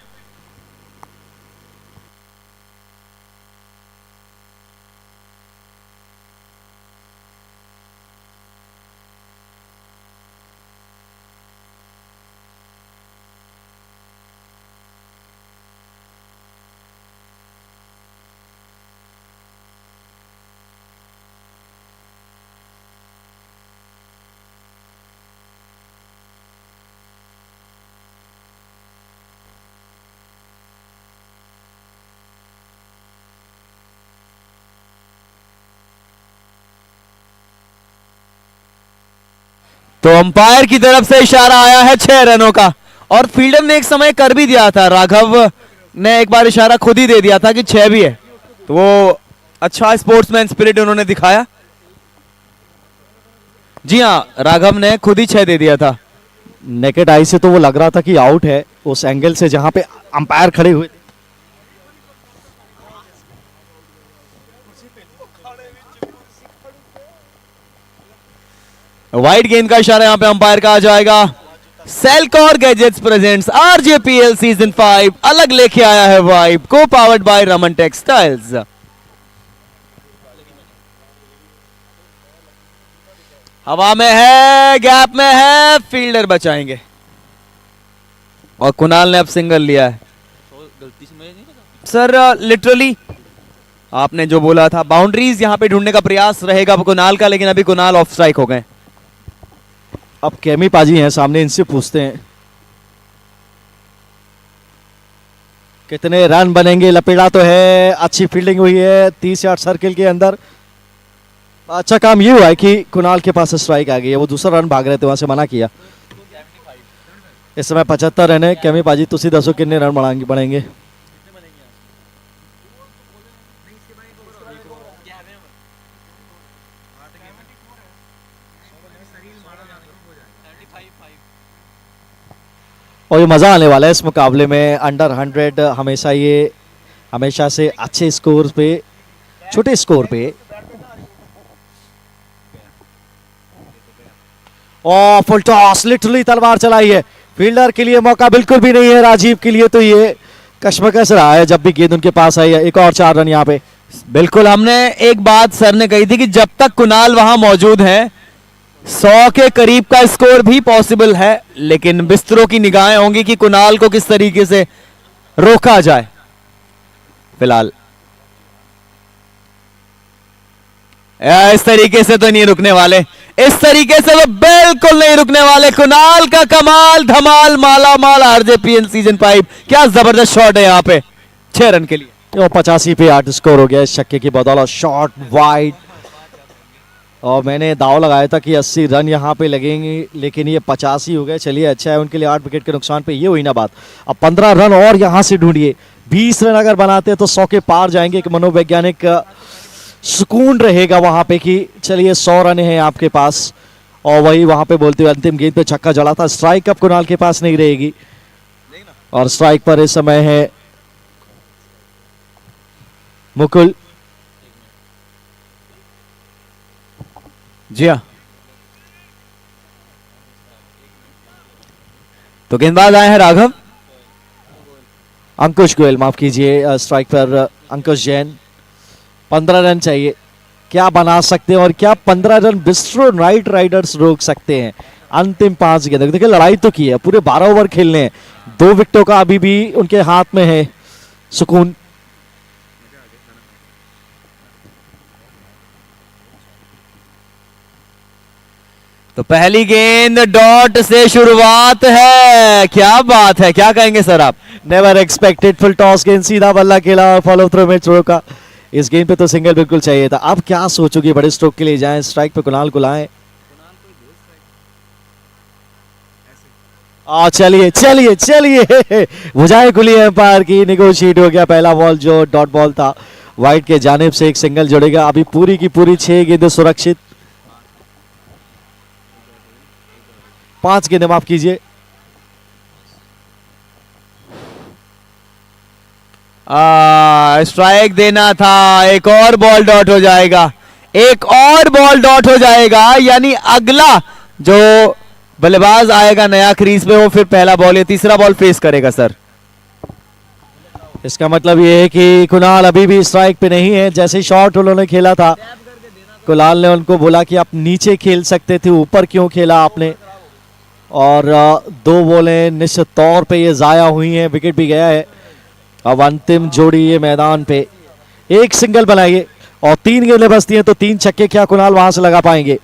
तो अंपायर की तरफ से इशारा आया है 6 रनों का, और फील्डर ने एक समय कर भी दिया था, राघव ने एक बार इशारा खुद ही दे दिया था कि 6 भी है, तो वो अच्छा स्पोर्ट्समैन स्पिरिट उन्होंने दिखाया। जी हाँ, राघव ने खुद ही 6 दे दिया था। नेकेड आई से तो वो लग रहा था कि आउट है, उस एंगल से जहां पे अंपायर खड़े हुए थे। वाइड गेंद का इशारा यहां पे अंपायर का आ जाएगा। सेलकॉर गैजेट्स प्रेजेंट्स आरजेपीएल सीजन 5 अलग लेके आया है वाइब, को पावर्ड बाय रमन टेक्सटाइल्स। हवा में है, गैप में है, फील्डर बचाएंगे और कुणाल ने अब सिंगल लिया है। सर लिटरली आपने जो बोला था, बाउंड्रीज यहां पे ढूंढने का प्रयास रहेगा कुणाल का, लेकिन अभी कुणाल ऑफ स्ट्राइक हो गए। अब केमी पाजी हैं सामने, इनसे पूछते हैं कितने रन बनेंगे। लपेड़ा तो है, अच्छी फील्डिंग हुई है 30 यार्ड सर्किल के अंदर। अच्छा काम ये हुआ है कि कुणाल के पास स्ट्राइक आ गई है, वो दूसरा रन भाग रहे थे, वहां से मना किया। इस समय 75 रन है। केमी पाजी तुसी दसो कितने रन बढ़ेंगे? और ये मजा आने वाला है इस मुकाबले में। अंडर 100 हमेशा से अच्छे स्कोर पे, छोटे स्कोर पे। और फुल टॉस, लिटरली तलवार चलाई है। फील्डर के लिए मौका बिल्कुल भी नहीं है, राजीव के लिए तो ये कशमकश रहा है जब भी गेंद उनके पास आई है। एक और 4 रन यहाँ पे। बिल्कुल, हमने एक बात सर ने कही थी कि जब तक कुणाल वहां मौजूद है 100 के करीब का स्कोर भी पॉसिबल है, लेकिन बिस्तरों की निगाहें होंगी कि कुणाल को किस तरीके से रोका जाए। फिलहाल इस तरीके से तो नहीं रुकने वाले, इस तरीके से तो बिल्कुल नहीं रुकने वाले। कुणाल का कमाल, धमाल, माला माल आरजेपीएल सीजन 5। क्या जबरदस्त शॉट है यहाँ पे 6 रन के लिए। 85 पे 8 स्कोर हो गया इस छक्के की बदौलत। शॉट वाइड, और मैंने दाव लगाया था कि 80 रन यहाँ पे लगेंगे, लेकिन ये 85 हो गए। चलिए अच्छा है उनके लिए, 8 विकेट के नुकसान पे ये हुई ना बात। अब 15 रन और यहाँ से ढूंढिए। 20 रन अगर बनाते हैं तो 100 के पार जाएंगे। एक मनोवैज्ञानिक सुकून रहेगा वहां पे कि चलिए 100 रन है आपके पास। और वही वहां पे बोलते हुए अंतिम गेंद पे छक्का जड़ा था। स्ट्राइक अब कुणाल के पास नहीं रहेगी, और स्ट्राइक पर इस समय है मुकुल। जी हाँ, तो गेंदबाज आए हैं राघव। अंकुश गोयल, माफ कीजिए, स्ट्राइक पर अंकुश जैन। 15 रन चाहिए। क्या बना सकते हैं और क्या 15 रन बिस्ट्रो नाइट राइडर्स रोक सकते हैं? अंतिम 5 गेंद। देखिए लड़ाई तो की है, पूरे 12 ओवर खेलने हैं। 2 विकेटों का अभी भी उनके हाथ में है सुकून। तो पहली गेंद डॉट से शुरुआत है। क्या बात है, क्या कहेंगे सर आप? नेवर एक्सपेक्टेड, फुल टॉस गेंद, सीधा बल्ला खेला और फॉलो थ्रो में रोका। इस गेंद पे तो सिंगल बिल्कुल चाहिए था। अब क्या सोचोगे, बड़े स्ट्रोक के लिए जाएं, स्ट्राइक पे कुणाल को लाएं? चलिए चलिए चलिए, बुझाए खुली एम्पायर की, निगोशिएट हो गया। पहला बॉल जो डॉट बॉल था, वाइड के जानिब से एक सिंगल जुड़ेगा। अभी पूरी की पूरी 6 गेंदें सुरक्षित। 5 गेंदें, माफ कीजिए। स्ट्राइक देना था। एक और बॉल डॉट हो जाएगा, एक और बॉल डॉट हो जाएगा, यानी अगला जो बल्लेबाज आएगा नया क्रीज पे वो फिर पहला बॉल या तीसरा बॉल फेस करेगा सर। इसका मतलब ये है कि कुणाल अभी भी स्ट्राइक पे नहीं है। जैसे शॉट उन्होंने खेला था, कुणाल ने उनको बोला कि आप नीचे खेल सकते थे, ऊपर क्यों खेला आपने? और 2 बॉलें निश्चित तौर पे ये जाया हुई हैं, विकेट भी गया है। अब अंतिम जोड़ी ये मैदान पे, एक सिंगल बनाइए और 3 गेंदें बचती हैं, तो 3 छक्के क्या कुणाल वहां से लगा पाएंगे?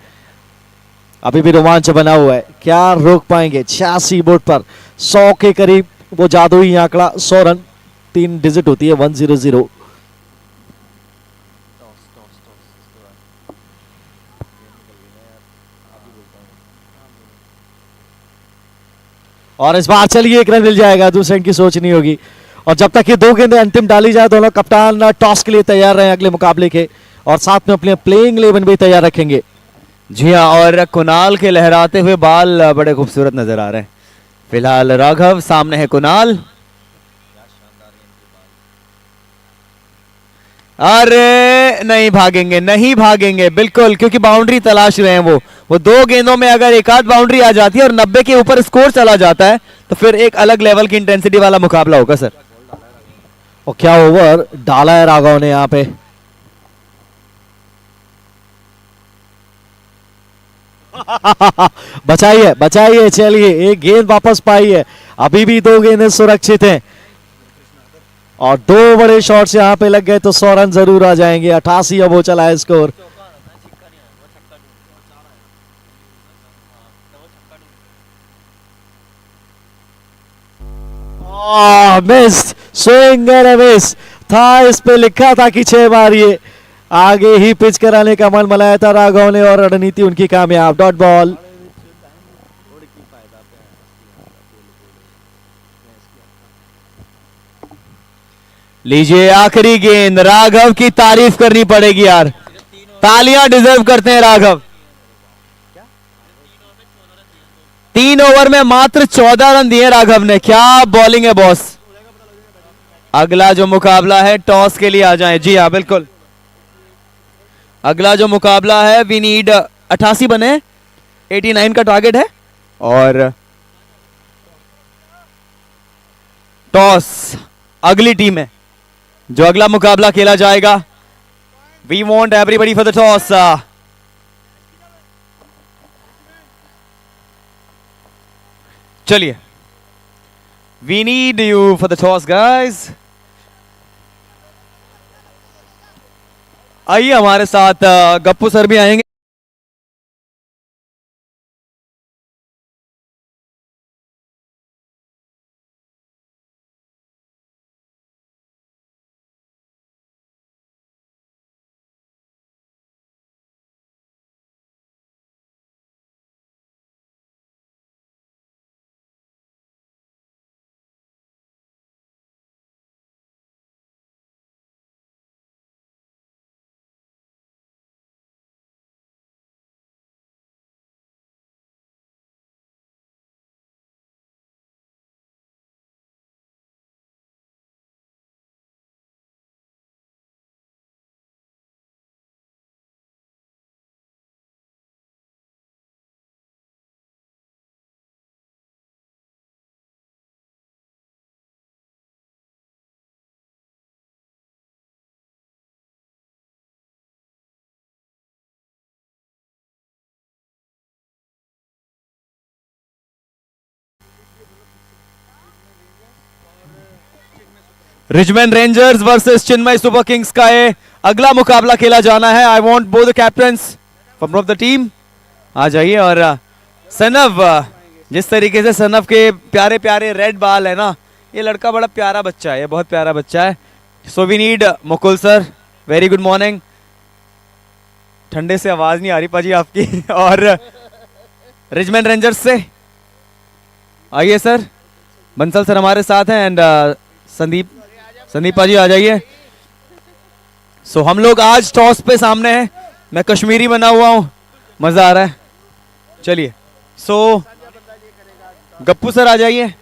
अभी भी रोमांच बना हुआ है, क्या रोक पाएंगे? 86 बोर्ड पर 100 के करीब वो जादुई आंकड़ा। 100 रन 3 डिजिट होती है, 100। और इस बार चलिए 1 रन मिल जाएगा, दूसरे की सोच नहीं होगी। और जब तक ये 2 गेंदें अंतिम डाली जाए, दोनों कप्तान टॉस के लिए तैयार रहे अगले मुकाबले के, और साथ में अपने प्लेइंग 11 भी तैयार रखेंगे। जी हाँ, और कुणाल के लहराते हुए बाल बड़े खूबसूरत नजर आ रहे हैं। फिलहाल राघव, सामने है कुणाल। अरे नहीं भागेंगे, नहीं भागेंगे बिल्कुल, क्योंकि बाउंड्री तलाश रहे हैं वो 2 गेंदों में अगर एक आध बाउंड्री आ जाती है और 90 के ऊपर स्कोर चला जाता है तो फिर एक अलग लेवल की इंटेंसिटी वाला मुकाबला होगा सर। और क्या ओवर डाला है राघव ने यहाँ पे। बचाइए बचाइए, चलिए एक गेंद वापस पाई है, अभी भी 2 गेंदें सुरक्षित हैं और 2 बड़े शॉट्स यहाँ पे लग गए तो 100 रन जरूर आ जाएंगे। 88 अब वो चला है score. Miss, swing and a miss था, इस पे लिखा था कि 6 मारिए, आगे ही पिच कराने का मन मनाया था राघव ने और रणनीति उनकी कामयाब। Dot ball. लीजिए आखिरी गेंद, राघव की तारीफ करनी पड़ेगी यार, तालियां डिजर्व करते हैं राघव। 3 ओवर में मात्र 14 रन दिए राघव ने, क्या बॉलिंग है बॉस। अगला जो मुकाबला है टॉस के लिए आ जाएं। जी हाँ बिल्कुल, अगला जो मुकाबला है वी नीड 88 बने, 89 का टारगेट है और टॉस अगली टीम है जो अगला मुकाबला खेला जाएगा। We want everybody for the toss. चलिए, we need you for the toss guys. आइए हमारे साथ गप्पू सर भी आएंगे। Richmond rangers versus Chennai super kings का ये अगला मुकाबला खेला जाना है। I want both the captains from of the team आ जाइए। और सनव, जिस तरीके से सनव के प्यारे प्यारे रेड बाल है ना, ये लड़का बड़ा प्यारा बच्चा है, ये बहुत प्यारा बच्चा है। So we need Mukul sir, very good morning. ठंडे से आवाज नहीं आ रही पाजी आपकी। और रिचमैंड रेंजर्स से आइए सर, बंसल सर हमारे साथ हैं एंड संदीप पाजी आ जाइए। सो हम लोग आज टॉस पे सामने हैं, मैं कश्मीरी बना हुआ हूं, मजा आ रहा है। चलिए, सो गप्पू सर आ जाइए।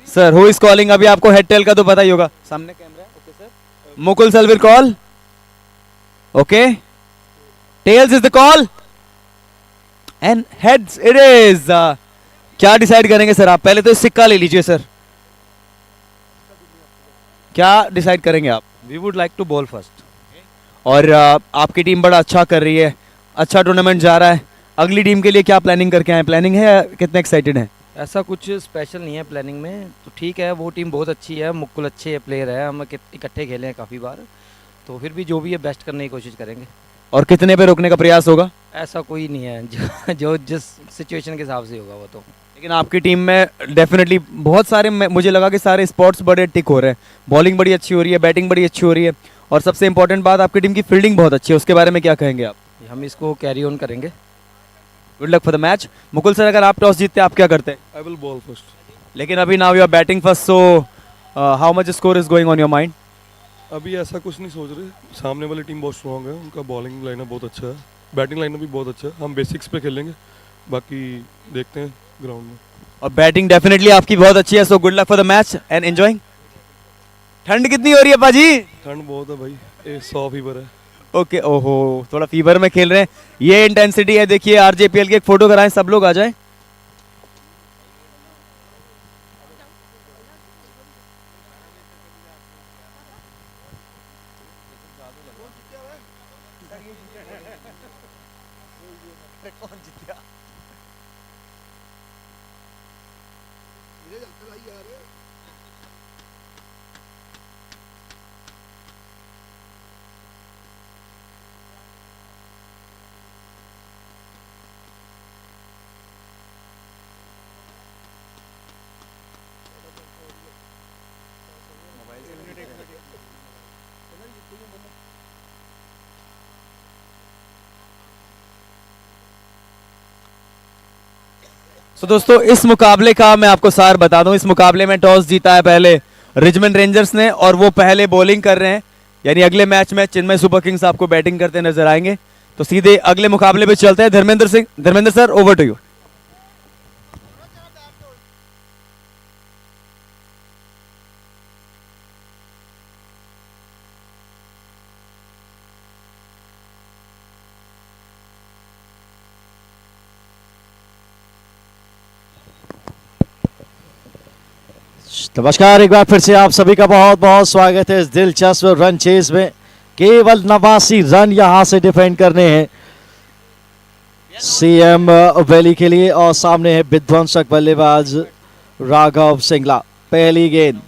सर हु इज कॉलिंग, अभी आपको हेड टेल का तो पता ही होगा, सामने कैमरा है। Okay sir, Mukul sir will call. Okay, tails is the call and heads it is. क्या डिसाइड करेंगे सर आप? पहले तो सिक्का ले लीजिए सर, क्या डिसाइड करेंगे आप? We would like to bowl first. और आपकी टीम बड़ा अच्छा कर रही है, अच्छा टूर्नामेंट जा रहा है, अगली टीम के लिए क्या प्लानिंग करके आए? प्लानिंग है, कितने एक्साइटेड हैं? ऐसा कुछ स्पेशल नहीं है प्लानिंग में, तो ठीक है, वो टीम बहुत अच्छी है, मुकुल अच्छे प्लेयर है, हम इकट्ठे खेले हैं काफ़ी बार, तो फिर भी जो भी है बेस्ट करने की कोशिश करेंगे। और कितने पे रोकने का प्रयास होगा? ऐसा कोई नहीं है, जो जिस सिचुएशन के हिसाब से होगा वो तो। लेकिन आपकी टीम में डेफिनेटली बहुत सारे, मुझे लगा कि सारे स्पॉट्स बड़े टिक हो रहे हैं, बॉलिंग बड़ी अच्छी हो रही है, बैटिंग बड़ी अच्छी हो रही है, और सबसे इंपॉर्टेंट बात आपकी टीम की फील्डिंग बहुत अच्छी है, उसके बारे में क्या कहेंगे आप? हम इसको कैरी ऑन करेंगे, good luck for the match. Mukul sir, अगर आप टॉस जीतते आप क्या करते? I will ball first. लेकिन अभी now you are batting first, so how much score is going on your mind? अभी ऐसा कुछ नहीं सोच रहे, सामने वाली टीम बहुत स्ट्रॉन्ग है, उनका बॉलिंग लाइनअप बहुत अच्छा है, बैटिंग लाइनअप भी बहुत अच्छा है, हम बेसिक्स पे खेलेंगे, बाकी देखते हैं ग्राउंड में। और बैटिंग डेफिनेटली आपकी बहुत अच्छी है, so good luck for the match and enjoying. ठंड कितनी हो रही है पाजी? ठंड बहुत है भाई, 100 फीवर है। ओके, ओहो, थोड़ा फीवर में खेल रहे हैं, ये इंटेंसिटी है। देखिए आरजेपीएल की एक फोटो कराएं, सब लोग आ जाएं। तो दोस्तों इस मुकाबले का मैं आपको सार बता दूं, इस मुकाबले में टॉस जीता है पहले रिचमंड रेंजर्स ने और वो पहले बॉलिंग कर रहे हैं, यानी अगले मैच में चेन्नई सुपर किंग्स आपको बैटिंग करते नजर आएंगे। तो सीधे अगले मुकाबले पे चलते हैं। Dharmendra sir, over to you. नमस्कार, एक बार फिर से आप सभी का बहुत बहुत स्वागत है इस दिलचस्प रन चेस में। केवल 89 रन यहां से डिफेंड करने हैं सीएम वैली के लिए और सामने है विध्वंसक बल्लेबाज राघव सिंगला। पहली गेंद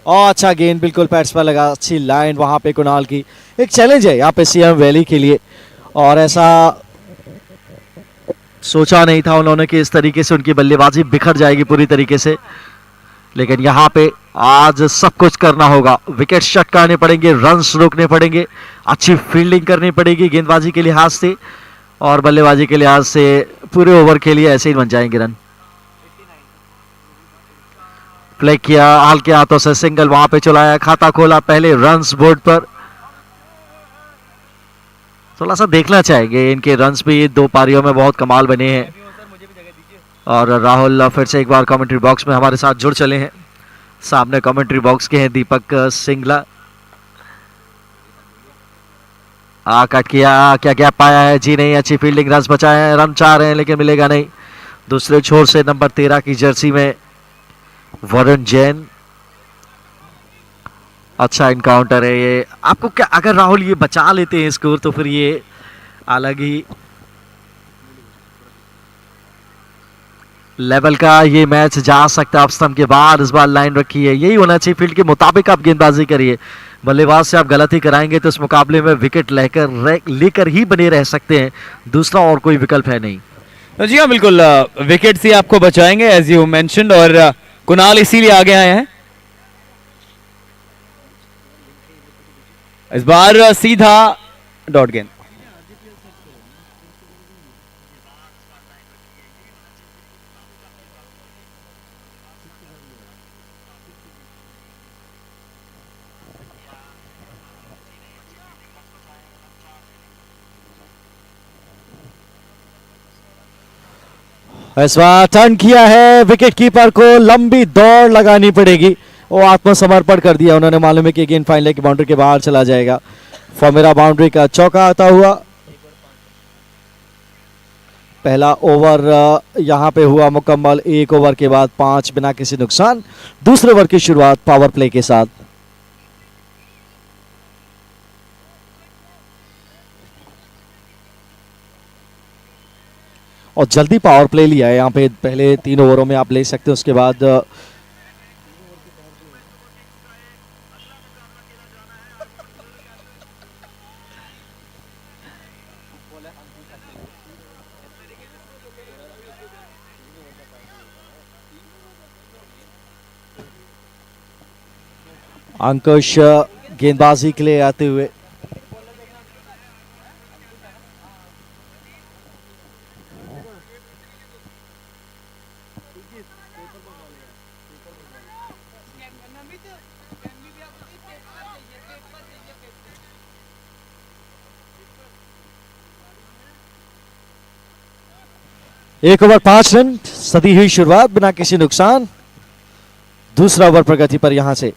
और अच्छा गेंद बिल्कुल पैड्स पर लगा, अच्छी लाइन वहां पे कुणाल की। एक चैलेंज है यहाँ पे सीएम वैली के लिए और ऐसा सोचा नहीं था उन्होंने कि इस तरीके से उनकी बल्लेबाजी बिखर जाएगी पूरी तरीके से, लेकिन यहाँ पे आज सब कुछ करना होगा। विकेट चटकाने पड़ेंगे, रन्स रोकने पड़ेंगे, अच्छी फील्डिंग करनी पड़ेगी गेंदबाजी के लिहाज से और बल्लेबाजी के लिहाज से। पूरे ओवर के लिए ऐसे ही बन जाएंगे रन। प्ले किया, हाल के हाथों से सिंगल वहां पे चलाया, खाता खोला, पहले रन्स बोर्ड पर। थोड़ा सा देखना चाहेंगे इनके रन्स भी, दो पारियों में बहुत कमाल बने हैं। और राहुल फिर से एक बार कमेंट्री बॉक्स में हमारे साथ जुड़ चले हैं। सामने कमेंट्री बॉक्स के हैं दीपक सिंगला। कट किया, क्या गैप पाया है जी? नहीं, अच्छी फील्डिंग, रन्स बचाए हैं, रन चाह रहे हैं लेकिन मिलेगा नहीं। दूसरे छोर से नंबर 13 की जर्सी में वरुण जैन। अच्छा इनकाउंटर है ये। आपको क्या, अगर राहुल ये बचा लेते हैं स्कोर तो फिर ये अलग ही लेवल का ये मैच जा सकता है। ऑफ स्टंप के बाद इस बार लाइन रखी है, यही होना चाहिए, फील्ड के मुताबिक आप गेंदबाजी करिए। बल्लेबाज से आप गलती कराएंगे तो इस मुकाबले में विकेट लेकर ही बने रह सकते हैं, दूसरा और कोई विकल्प है नहीं। तो जी हाँ, बिल्कुल विकेट से आपको बचाएंगे एज यू मेंशन्ड, और कुणाल इसीलिए आगे आए हैं। इस बार सीधा डॉट गेंद। इस बार टर्न किया है, विकेट कीपर को लंबी दौड़ लगानी पड़ेगी। वो आत्मसमर्पण कर दिया उन्होंने, मालूम है कि गेंद फाइन लेग की बाउंड्री के बाहर चला जाएगा। फॉर्मेरा बाउंड्री का चौका आता हुआ। पहला ओवर यहां पे हुआ मुकम्मल, एक ओवर के बाद 5 बिना किसी नुकसान। दूसरे ओवर की शुरुआत पावर प्ले के साथ। और जल्दी पावर प्ले लिया है यहाँ पे, पहले 3 ओवरों में आप ले सकते हैं, उसके बाद अंकुश गेंदबाजी के लिए आते हुए। 1 ओवर 5 रन, सदी हुई शुरुआत बिना किसी नुकसान। दूसरा ओवर प्रगति पर यहां से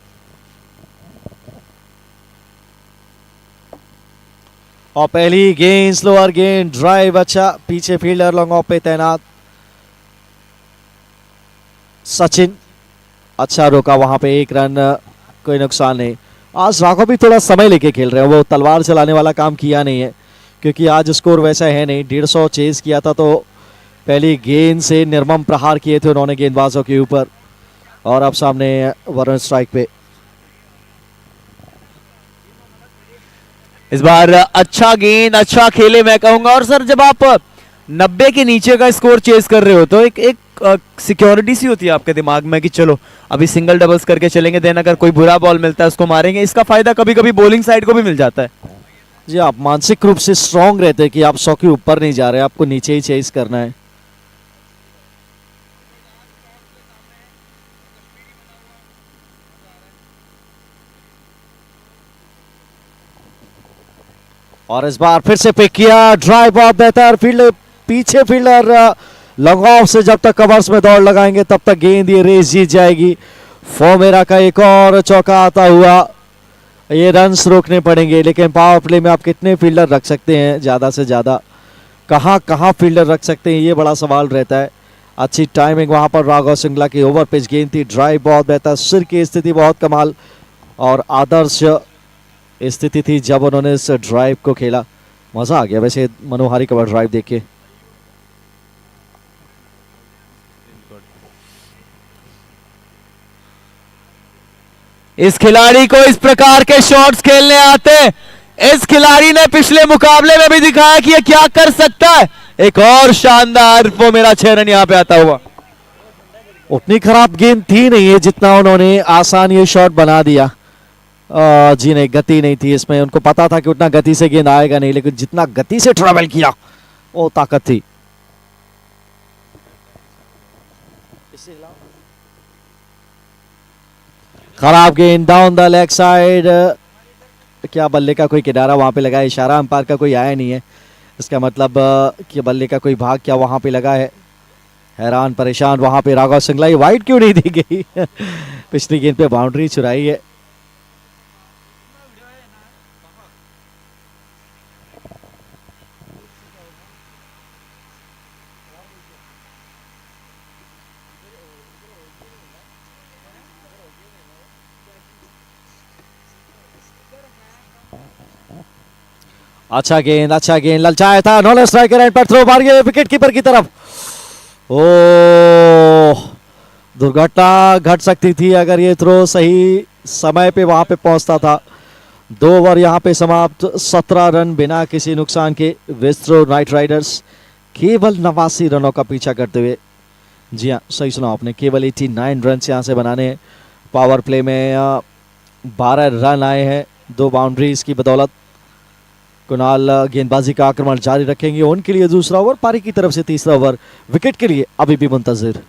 और पहली गेंद स्लोअर गेंद, ड्राइव अच्छा, पीछे फील्डर लॉन्ग ऑफ पे तैनात सचिन अच्छा रोका वहां पे, 1 रन, कोई नुकसान नहीं। आज राघव भी थोड़ा समय लेके खेल रहे हैं, वो तलवार चलाने वाला काम किया नहीं है क्योंकि आज स्कोर वैसा है नहीं। 150 चेज किया था तो पहली गेंद से निर्मम प्रहार किए थे उन्होंने गेंदबाजों के ऊपर, और अब सामने वरुण स्ट्राइक पे। इस बार अच्छा गेंद, अच्छा खेले मैं कहूंगा। और सर जब आप 90 के नीचे का स्कोर चेस कर रहे हो तो एक सिक्योरिटी सी होती है आपके दिमाग में कि चलो अभी सिंगल डबल्स करके चलेंगे, देन अगर कोई बुरा बॉल मिलता है उसको मारेंगे। इसका फायदा कभी कभी बॉलिंग साइड को भी मिल जाता है। जी, आप मानसिक रूप से स्ट्रांग रहते हैं कि आप 100 के ऊपर नहीं जा रहे, आपको नीचे ही चेस करना है। और इस बार फिर से पिक किया, ड्राइव बहुत बेहतर, फील्ड पीछे फील्डर लॉन्ग ऑफ से जब तक कवर्स में दौड़ लगाएंगे तब तक गेंद ये रेस जीत जाएगी। फोमेरा का एक और चौका आता हुआ, ये रन्स रोकने पड़ेंगे, लेकिन पावर प्ले में आप कितने फील्डर रख सकते हैं, ज़्यादा से ज़्यादा कहाँ कहाँ फील्डर रख सकते हैं, ये बड़ा सवाल रहता है। अच्छी टाइमिंग वहाँ पर राघव सिंगला की ओवर पिच गेंद थी, ड्राइव बहुत बेहतर, सिर की स्थिति बहुत कमाल और आदर्श स्थिति थी जब उन्होंने इस ड्राइव को खेला। मज़ा आ गया वैसे मनोहारी कवर ड्राइव देख के। इस खिलाड़ी को इस प्रकार के शॉट्स खेलने आते। इस खिलाड़ी ने पिछले मुकाबले में भी दिखाया कि ये क्या कर सकता है। एक और शानदार वो मेरा 6 रन यहां पे आता हुआ। उतनी खराब गेंद थी नहीं है जितना उन्होंने आसान ये शॉट बना दिया। जी नहीं, गति नहीं थी इसमें, उनको पता था कि उतना गति से गेंद आएगा नहीं, लेकिन जितना गति से ट्रेवल किया वो ताकत थी। खराब गेंद डाउन द लेग साइड, क्या बल्ले का कोई किनारा वहां पे लगा है, इशारा अंपायर का कोई आया नहीं है, इसका मतलब कि बल्ले का कोई भाग क्या वहां पे लगा है। हैरान परेशान वहां पे राघव सिंगला, ये वाइड क्यों नहीं दी गई पिछली गेंद पे बाउंड्री चुराई है। अच्छा गेंद ललचाया था, नॉलेज स्ट्राइकर एंड पर थ्रो मार गया विकेट कीपर की तरफ। ओ, दुर्घटना घट सकती थी अगर ये थ्रो सही समय पे वहां पे पहुंचता था। 2 ओवर यहां पे समाप्त, 17 रन बिना किसी नुकसान के। विस्ट्रो नाइट राइडर्स केवल 89 रनों का पीछा करते हुए, जी हाँ सही सुना आपने, केवल 89 रन यहां से बनाने हैं। पावर प्ले में 12 रन आए हैं 2 बाउंड्रीज की बदौलत। कुणाल गेंदबाजी का आक्रमण जारी रखेंगे, उनके लिए दूसरा ओवर, पारी की तरफ से तीसरा ओवर विकेट के लिए अभी भी मुंतजिर।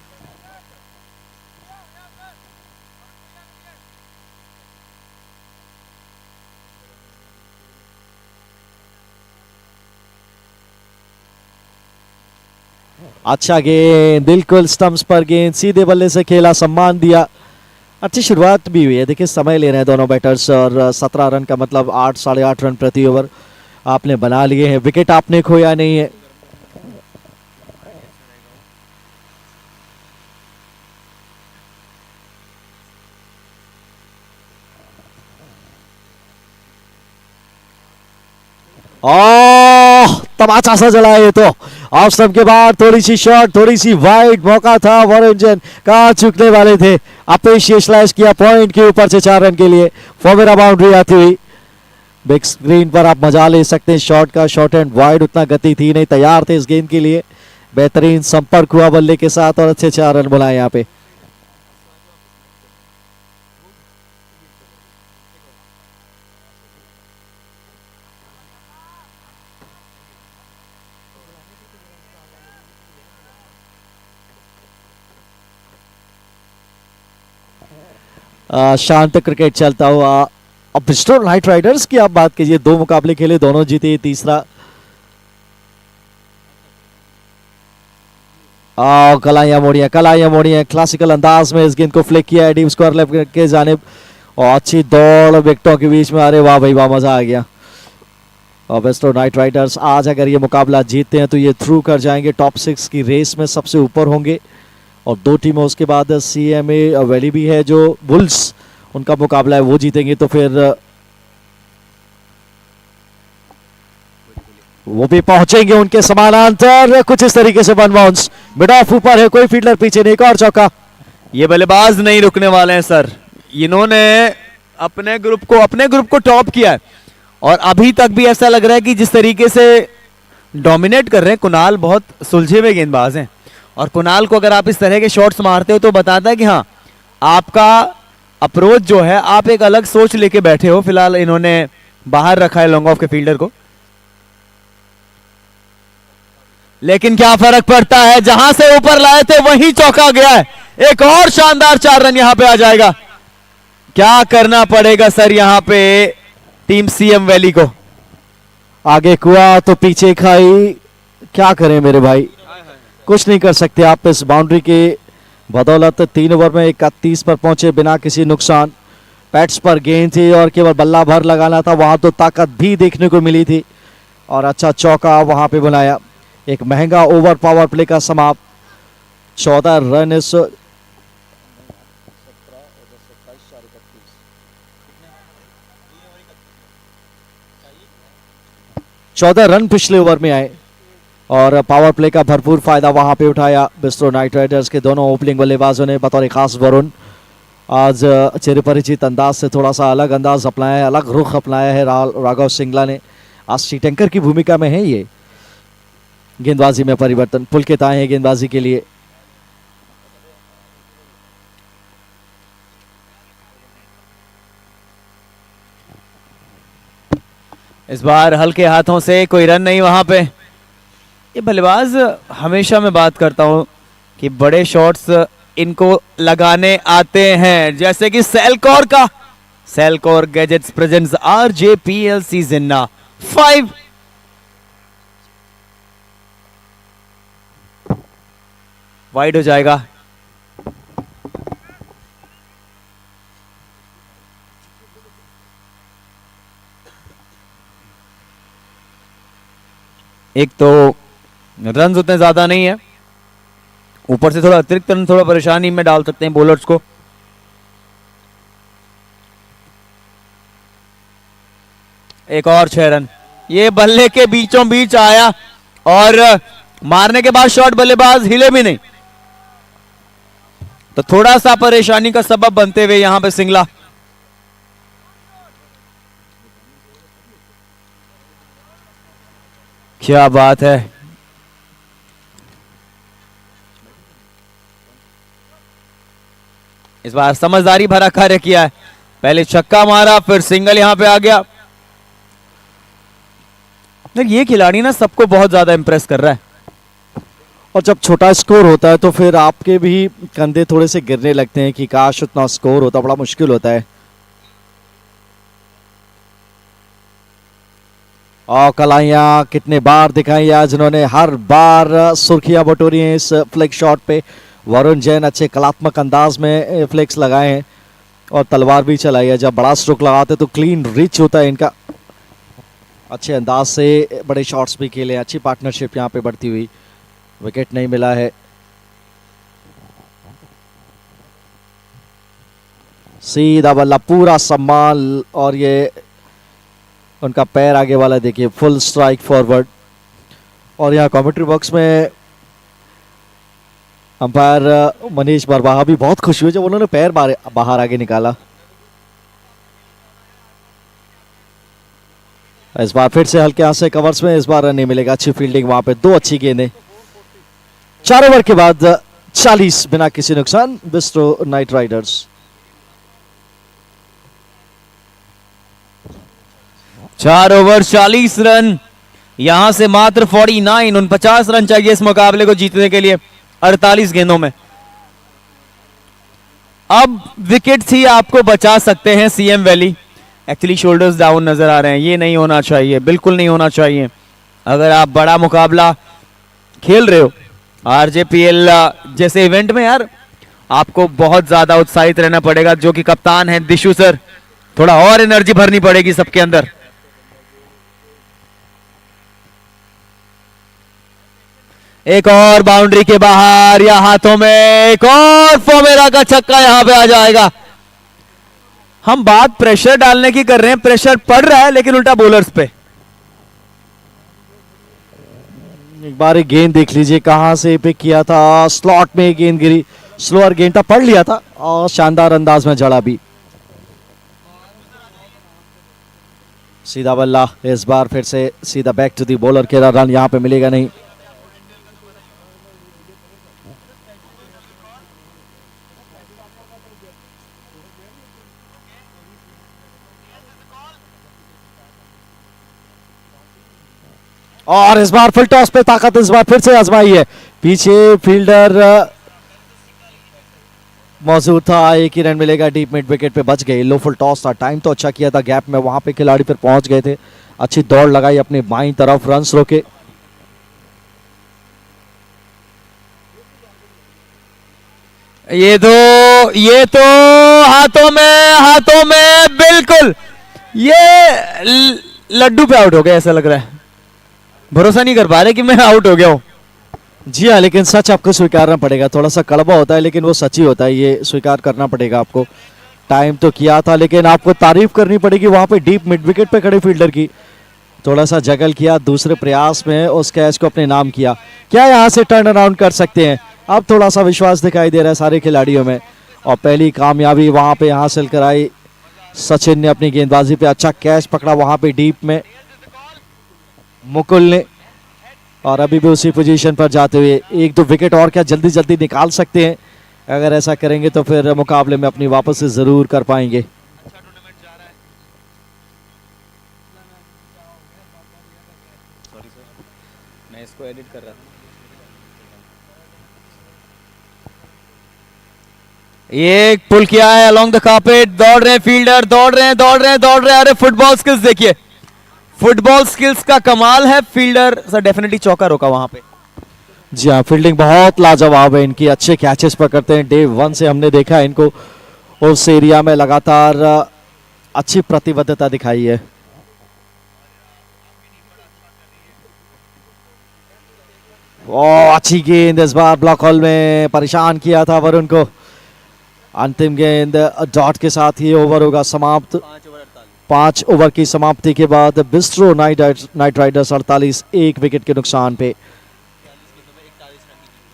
अच्छा गेंद, बिल्कुल स्टंप्स पर गेंद, सीधे बल्ले से खेला, सम्मान दिया। अच्छी शुरुआत भी हुई है, देखिए समय ले रहे हैं दोनों बैटर्स, और 17 रन का मतलब 8 साढ़े 8 रन प्रति ओवर आपने बना लिए हैं, विकेट आपने खोया नहीं है। तमाचा सा जला ये तो ऑफ स्टंप के बाद थोड़ी सी शॉट, थोड़ी सी वाइड, मौका था वरुण जैन, कहां चुकने वाले थे। अपेशी स्लैश किया पॉइंट के ऊपर से 4 रन के लिए, फोमेरा बाउंड्री आती हुई। बिग स्क्रीन पर आप मजा ले सकते हैं शॉट का, शॉर्ट एंड वाइड, उतना गति थी नहीं, तैयार थे इस गेंद के लिए। बेहतरीन संपर्क हुआ बल्ले के साथ और अच्छे 4 रन बनाए यहाँ पे। शांत क्रिकेट चलता हुआ। अब ब्रिस्टल नाइट राइडर्स की आप बात कीजिए, 2 मुकाबले खेले, दोनों जीते, तीसरा आओ कलाइयां मोड़ियां क्लासिकल अंदाज में इस गेंद को फ्लिक किया है डीप स्क्वायर लेफ्ट के जानिब और अच्छी दौड़ विकेटों के बीच में। अरे वाह भाई वाह, मजा आ गया। और वेस्टर्न नाइट राइडर्स आज अगर ये मुकाबला जीतते हैं तो ये थ्रू कर जाएंगे, टॉप 6 की रेस में सबसे ऊपर होंगे। और 2 टीमें उसके बाद CMA वैली भी है जो बुल्स उनका मुकाबला है, वो जीतेंगे तो फिर वो भी पहुंचेंगे उनके समानांतर। कुछ इस तरीके से 1 बाउंस, मिड ऑफ ऊपर है, कोई फील्डर पीछे नहीं, एक और चौका। ये बल्लेबाज नहीं रुकने वाले हैं सर, इन्होंने अपने ग्रुप को टॉप किया है और अभी तक भी ऐसा लग रहा है कि जिस तरीके से डोमिनेट कर रहे हैं। कुणाल बहुत सुलझे हुए गेंदबाज हैं और कुणाल को अगर आप इस तरह के शॉट्स मारते हो तो बताता है कि हाँ आपका अप्रोच जो है, आप एक अलग सोच लेके बैठे हो। फिलहाल इन्होंने बाहर रखा है लॉन्ग ऑफ के फील्डर को, लेकिन क्या फर्क पड़ता है, जहां से ऊपर लाए थे वहीं चौका गया है। एक और शानदार 4 रन यहां पे आ जाएगा। क्या करना पड़ेगा सर यहां पे टीम CM वैली को? आगे कुआ तो पीछे खाई, क्या करें मेरे भाई, कुछ नहीं कर सकते आप। इस बाउंड्री के बदौलत 3 ओवर में 31 पर पहुंचे बिना किसी नुकसान। पैट्स पर गेंद थी और केवल बल्ला भर लगाना था, वहां तो ताकत भी देखने को मिली थी और अच्छा चौका वहां पे बनाया। एक महंगा ओवर पावर प्ले का समाप्त। 14 रन इस 14 रन पिछले ओवर में आए और पावर प्ले का भरपूर फायदा वहां पे उठाया बिस्ट्रो नाइट राइडर्स के दोनों ओपनिंग बल्लेबाजों ने। बतौर खास वरुण आज चिरपरिचित अंदाज से थोड़ा सा अलग अंदाज अपनाया है, अलग रुख अपनाया है राघव सिंगला ने। आज सी-टैंकर की भूमिका में है ये। गेंदबाजी में परिवर्तन, पुलकित आए हैं गेंदबाजी के लिए। इस बार हल्के हाथों से, कोई रन नहीं वहां पे। ये बल्लेबाज, हमेशा मैं बात करता हूं कि बड़े शॉट्स इनको लगाने आते हैं, जैसे कि सेलकौर का। सेलकौर गैजेट्स प्रेजेंट्स RJPLC जिन्ना 5। वाइड हो जाएगा। एक तो रन उतने ज्यादा नहीं है, ऊपर से थोड़ा अतिरिक्त रन थोड़ा परेशानी में डाल सकते हैं बॉलर्स को। एक और 6 रन। ये बल्ले के बीचों बीच आया और मारने के बाद शॉट बल्लेबाज हिले भी नहीं, तो थोड़ा सा परेशानी का सबब बनते हुए यहां पे सिंगला। क्या बात है। इस बार समझदारी भरा कार्य किया है, पहले छक्का मारा फिर सिंगल यहां पे आ गया। ये खिलाड़ी ना सबको बहुत ज्यादा इंप्रेस कर रहा है। और जब छोटा स्कोर होता है तो फिर आपके भी कंधे थोड़े से गिरने लगते हैं कि काश उतना स्कोर होता, बड़ा मुश्किल होता है। और कलाइयां कितने बार दिखाई आज जिन्होंने, हर बार सुर्खियां बटोरी हैं इस फ्लिक शॉट पे। वरुण जैन अच्छे कलात्मक अंदाज में फ्लिक्स लगाए हैं और तलवार भी चलाई है। जब बड़ा स्ट्रोक लगाते तो क्लीन रिच होता है इनका। अच्छे अंदाज से बड़े शॉट्स भी खेले, अच्छी पार्टनरशिप यहाँ पे बढ़ती हुई। विकेट नहीं मिला है। सीधा बल्ला, पूरा सम्मान, और ये उनका पैर आगे वाला देखिए, फुल स्ट्राइक फॉरवर्ड। और यहाँ कमेंट्री बॉक्स में अंपायर मनीष बरवाहा भी बहुत खुश हुए जब उन्होंने पैर बाहर आगे निकाला। इस बार फिर से हल्के हाथ से कवर्स में, इस बार रन नहीं मिलेगा। अच्छी फील्डिंग वहां पे, 2 अच्छी गेंदें। 4 ओवर के बाद 40 बिना किसी नुकसान bistro night Riders. 4 over 40 run, यहां से मात्र 49 रन चाहिए इस मुकाबले को जीतने के लिए 48 गेंदों में। अब विकेट ही आपको बचा सकते हैं CM valley. Actually shoulders down नजर आ रहे हैं, ये नहीं होना चाहिए, बिल्कुल नहीं होना चाहिए। अगर आप बड़ा मुकाबला खेल रहे हो आरजेपीएल जैसे इवेंट में यार आपको बहुत ज्यादा उत्साहित रहना पड़ेगा, जो कि कप्तान है दिशु सर, थोड़ा और एनर्जी भरनी पड़ेगी सबके अंदर। एक और बाउंड्री के बाहर या हाथों में एक और फोमेरा का छक्का यहां पे आ जाएगा। हम बात प्रेशर डालने की कर रहे हैं, प्रेशर पड़ रहा है लेकिन उल्टा बॉलर्स पे। एक बार एक गेंद देख लीजिए कहां से पिक किया था, स्लॉट में गेंद गिरी, स्लोअर गेंद था, पढ़ लिया था और शानदार अंदाज में जड़ा भी। सीधा बल्ला, इस बार फिर से सीधा बैक टू दी बॉलर के रन यहां पे मिलेगा नहीं। और इस बार फुल टॉस पे ताकत इस बार फिर से आजमाई है, पीछे फील्डर मौजूद था, एक ही रन मिलेगा, डीप मिड विकेट पे बच गए। लो फुल टॉस था, टाइम तो अच्छा किया था गैप में, वहां पे खिलाड़ी फिर पहुंच गए थे, अच्छी दौड़ लगाई अपनी बाईं तरफ, रन्स रोके। ये तो हाथों में बिल्कुल, ये लड्डू पे आउट हो गया ऐसा लग रहा है, भरोसा नहीं कर पा रहे कि मैं आउट हो गया हूं। जी हाँ, लेकिन सच आपको स्वीकारना पड़ेगा, थोड़ा सा कड़वा होता है लेकिन वो सच ही होता है, ये स्वीकार करना पड़ेगा आपको। टाइम तो किया था लेकिन आपको तारीफ करनी पड़ेगी वहां पे डीप मिड विकेट पे खड़े फील्डर की, थोड़ा सा जगल किया, दूसरे प्रयास में उस कैच को अपने नाम किया। क्या यहाँ से टर्न अराउंड कर सकते हैं? अब थोड़ा सा विश्वास दिखाई दे रहा है सारे खिलाड़ियों में, और पहली कामयाबी वहां पे हासिल कराई सचिन ने अपनी गेंदबाजी पे, अच्छा कैच पकड़ा वहां पे डीप में मुकुल ने, और अभी भी उसी पोजीशन पर जाते हुए एक दो विकेट और क्या जल्दी जल्दी निकाल सकते हैं, अगर ऐसा करेंगे तो फिर मुकाबले में अपनी वापस से जरूर कर पाएंगे। मैं इसको एडिट कर रहा था। ये पुल किया है अलोंग द कार्पेट, दौड़ रहे हैं फील्डर, दौड़ रहे हैं। अरे फुटबॉल स्किल्स देखिए, फुटबॉल स्किल्स का कमाल है। फील्डर सर डेफिनेटली चौका रोका वहां पे। जी हाँ, फील्डिंग बहुत लाजवाब है इनकी, अच्छे कैचेस पकड़ते हैं, डे वन से हमने देखा है इनको, उस एरिया में लगातार अच्छी प्रतिबद्धता दिखाई है। अच्छी गेंद इस बार ब्लॉक होल में, परेशान किया था वरुण को। अंतिम गेंद डॉट के साथ ही ओवर होगा समाप्त। 5 ओवर की समाप्ति के बाद बिस्ट्रो नाइट राइडर्स 48, 1 विकेट के नुकसान पे।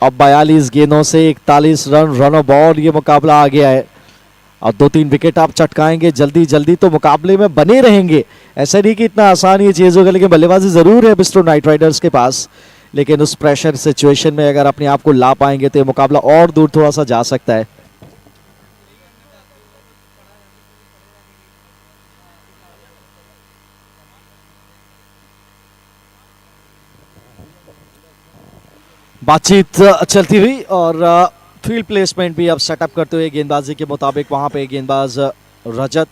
अब 42 गेंदों से 41 रन बॉल ये मुकाबला आ गया है, और 2-3 विकेट आप चटकाएंगे जल्दी जल्दी तो मुकाबले में बने रहेंगे। ऐसा नहीं कि इतना आसान ये चीज होगा, लेकिन बल्लेबाजी जरूर है बिस्ट्रो नाइट राइडर्स के पास, लेकिन उस प्रेशर सिचुएशन में अगर अपने आप को ला पाएंगे तो ये मुकाबला और दूर थोड़ा सा जा सकता है। बातचीत चलती हुई और फील्ड प्लेसमेंट भी अब सेटअप करते हुए गेंदबाजी के मुताबिक वहां पे गेंदबाज रजत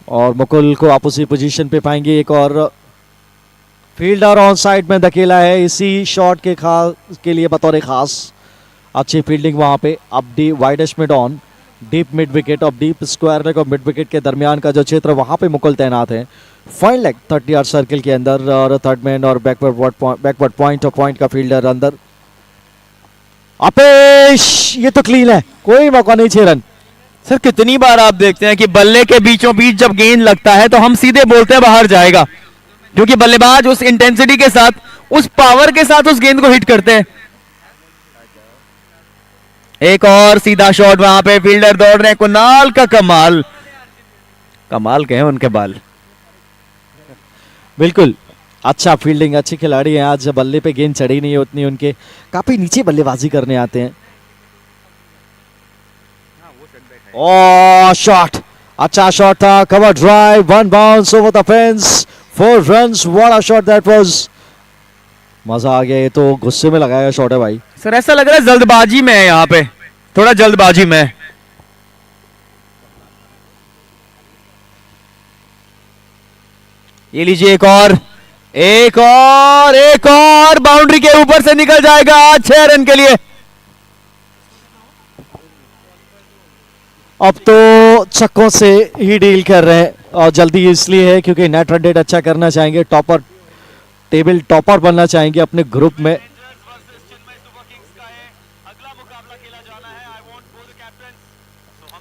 और मुकुल को आप उसी पोजीशन पे पाएंगे। एक और फील्डर ऑन साइड में धकेला है इसी शॉट के लिए बतौर खास, अच्छी फील्डिंग वहां पे। अब D widest mid on, deep mid wicket, और डीप स्क्वायर लेग और मिड विकेट के दरमियान का जो क्षेत्र वहां पे मुकुल तैनात है। फाइन लेग 30 यार्ड सर्कल के अंदर, और थर्ड मैन और बैकवर्ड पॉइंट और पॉइंट का फील्डर अंदर। अपेश, ये तो क्लीन है, कोई मौका नहीं 6 रन। सर कितनी बार आप देखते हैं कि बल्ले के बीचों बीच जब गेंद लगता है तो हम सीधे बोलते हैं बाहर जाएगा, क्योंकि बल्लेबाज उस इंटेंसिटी के साथ, उस पावर के साथ उस गेंद को हिट करते हैं। एक और सीधा शॉट वहां पे, फील्डर दौड़ रहे हैं, कुणाल का कमाल कहे उनके बाल। बिल्कुल, अच्छा फील्डिंग, अच्छे खिलाड़ी हैं, आज बल्ले पे गेंद चढ़ी नहीं है उतनी उनके, काफी नीचे बल्लेबाजी करने आते हैं। ओ शॉट, अच्छा शॉट था, cover drive, 1 bounce over the fence, 4 runs, what a shot that was. मजा आ गया, ये तो गुस्से में लगाया शॉट है भाई। सर ऐसा लग रहा है जल्दबाजी में है, यहाँ पे थोड़ा जल्दबाजी में। ये लीजिए एक और एक और बाउंड्री के ऊपर से निकल जाएगा 6 रन के लिए। अब तो छक्कों से ही डील कर रहे हैं और जल्दी इसलिए है क्योंकि नेट रन रेट अच्छा करना चाहेंगे, टॉपर टेबल टॉपर बनना चाहेंगे अपने ग्रुप में।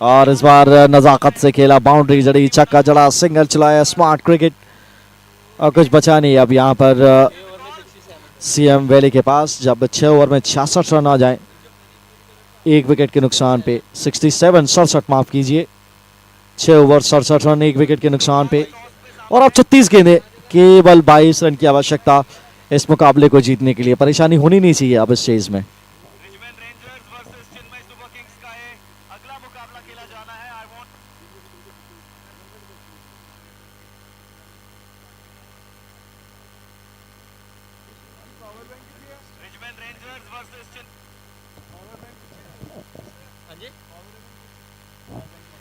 और इस बार नजाकत से खेला, बाउंड्री जड़ी, छक्का जड़ा, सिंगल चलाया, स्मार्ट क्रिकेट और कुछ बचा नहीं। अब यहाँ पर सीएम वैली के पास जब 6 ओवर में 66 रन आ जाएं, 1 विकेट के नुकसान पे, 67 माफ कीजिए, 6 ओवर 67 रन 1 विकेट के नुकसान पे। और अब 36 गेंदें, केवल 22 रन की आवश्यकता इस मुकाबले को जीतने के लिए। परेशानी होनी नहीं चाहिए अब इस चीज में।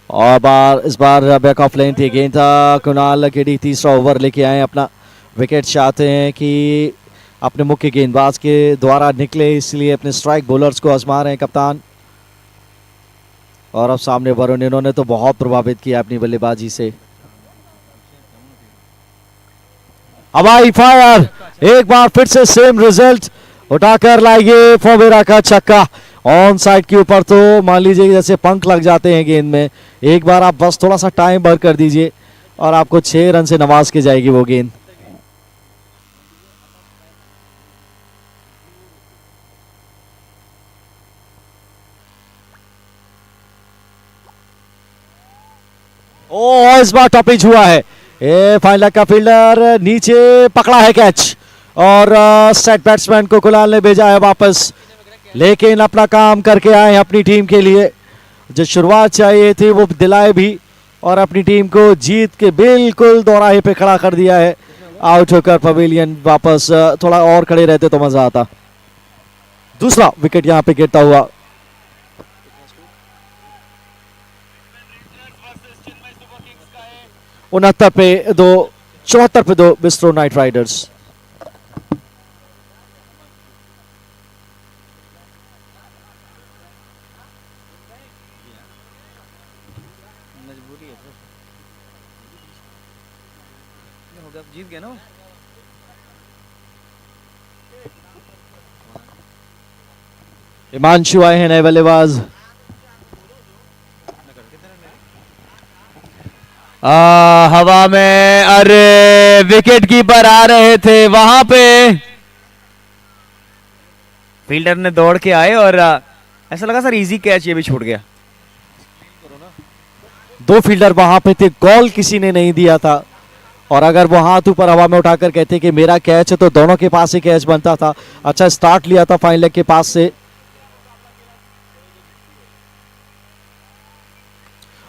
और इस बार बैक ऑफ लेन थी, गेंद था कुणाल केडी, तीसरा ओवर लेके आए अपना। विकेट चाहते हैं कि अपने मुख्य गेंदबाज के द्वारा निकले, इसलिए अपने स्ट्राइक बॉलर्स को आजमा रहे हैं कप्तान। और अब सामने वरुण, इन्होंने तो बहुत प्रभावित किया अपनी बल्लेबाजी से। हवाई फायर, एक बार फिर से सेम रिजल्ट, उठाकर लाएंगे फोवेरा का छक्का ऑन साइड के ऊपर। तो मान लीजिए जैसे पंख लग जाते हैं गेंद में, एक बार आप बस थोड़ा सा टाइम भर कर दीजिए और आपको 6 रन से नवाज के जाएगी वो गेंद। ओ इस बार टॉपिज हुआ है, फाइनल का फील्डर नीचे पकड़ा है कैच और सेट बैट्समैन को कुणाल ने भेजा है वापस, लेकिन अपना काम करके आए अपनी टीम के लिए। जो शुरुआत चाहिए थी वो दिलाए भी और अपनी टीम को जीत के बिल्कुल दोराहे पे खड़ा कर दिया है। आउट होकर पवेलियन वापस, थोड़ा और खड़े रहते तो मजा आता। दूसरा विकेट यहां पे गिरता हुआ। उनहत्तर पे 2, 74 पे 2 बिस्ट्रो नाइट राइडर्स। जीत गए ना। हिमांशु आए हैं नए बल्लेबाज। हवा में, अरे विकेट कीपर आ रहे थे वहां पे, फील्डर ने दौड़ के आए और ऐसा लगा सर इजी कैच, ये भी छूट गया। 2 फील्डर वहां पे थे, गोल किसी ने नहीं दिया था। और अगर वो हाथ ऊपर हवा में उठाकर कहते कि मेरा कैच है तो दोनों के पास ही कैच बनता था। अच्छा स्टार्ट लिया था फाइन लेग के पास से।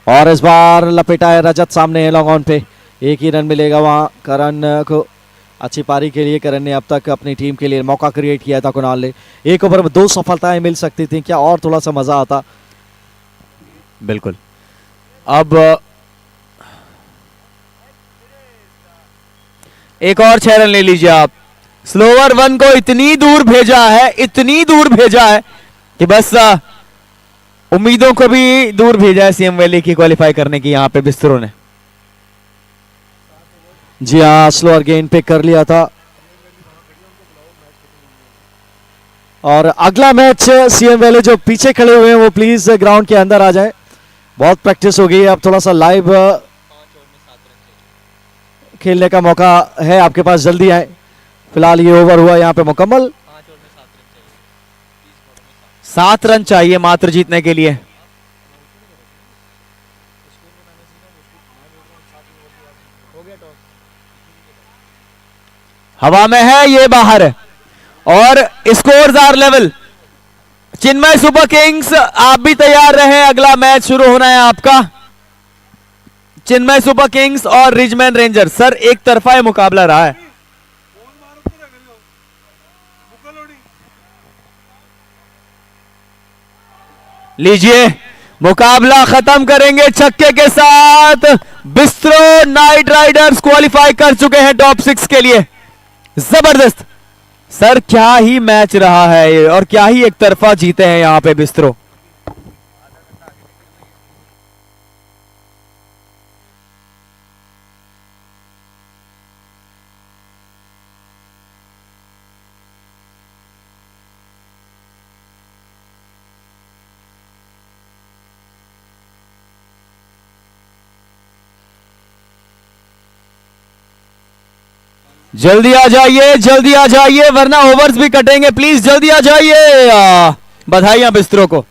और इस बार लपेटा है रजत, सामने है लॉन्ग ऑन पे, 1 ही रन मिलेगा वहां करण को। अच्छी पारी के लिए करण ने अब तक अपनी टीम के लिए मौका क्रिएट किया था। कुणाल ने 1 ओवर में 2 सफलताएं मिल सकती थी, क्या और थोड़ा सा मजा आता। बिल्कुल। अब एक और 6 रन ले लीजिए आप। स्लोवर 1 को इतनी दूर भेजा है, इतनी दूर भेजा है कि बस उम्मीदों को भी दूर भेजा है सीएम वैली की क्वालिफाई करने की यहां पे बिस्तरों ने। जी हाँ, स्लोअर गेंद पे कर लिया था। और अगला मैच सीएम वैली जो पीछे खड़े हुए हैं वो प्लीज ग्राउंड के अंदर आ जाएं, बहुत प्रैक्टिस हो गई है। अब थोड़ा सा लाइव खेलने का मौका है आपके पास, जल्दी आए। फिलहाल ये ओवर हुआ यहाँ पे मुकम्मल। 7 रन चाहिए मात्र जीतने के लिए। हवा में है, ये बाहर है और scores are level. Chinmay Super Kings आप भी तैयार रहे, अगला मैच शुरू होना है आपका। चिन्मय सुपर किंग्स और रिजमैन रेंजर। सर एक तरफा ये मुकाबला रहा है। लीजिए मुकाबला खत्म करेंगे छक्के के साथ। बिस्ट्रो नाइट राइडर्स क्वालिफाई कर चुके हैं टॉप 6 के लिए। जबरदस्त सर, क्या ही मैच रहा है ये, और क्या ही एक तरफा जीते हैं यहां पे बिस्ट्रो। जल्दी आ जाइए, जल्दी आ जाइए, वरना ओवर्स भी कटेंगे। प्लीज जल्दी आ जाइए। बधाइयां बिस्ट्रो को।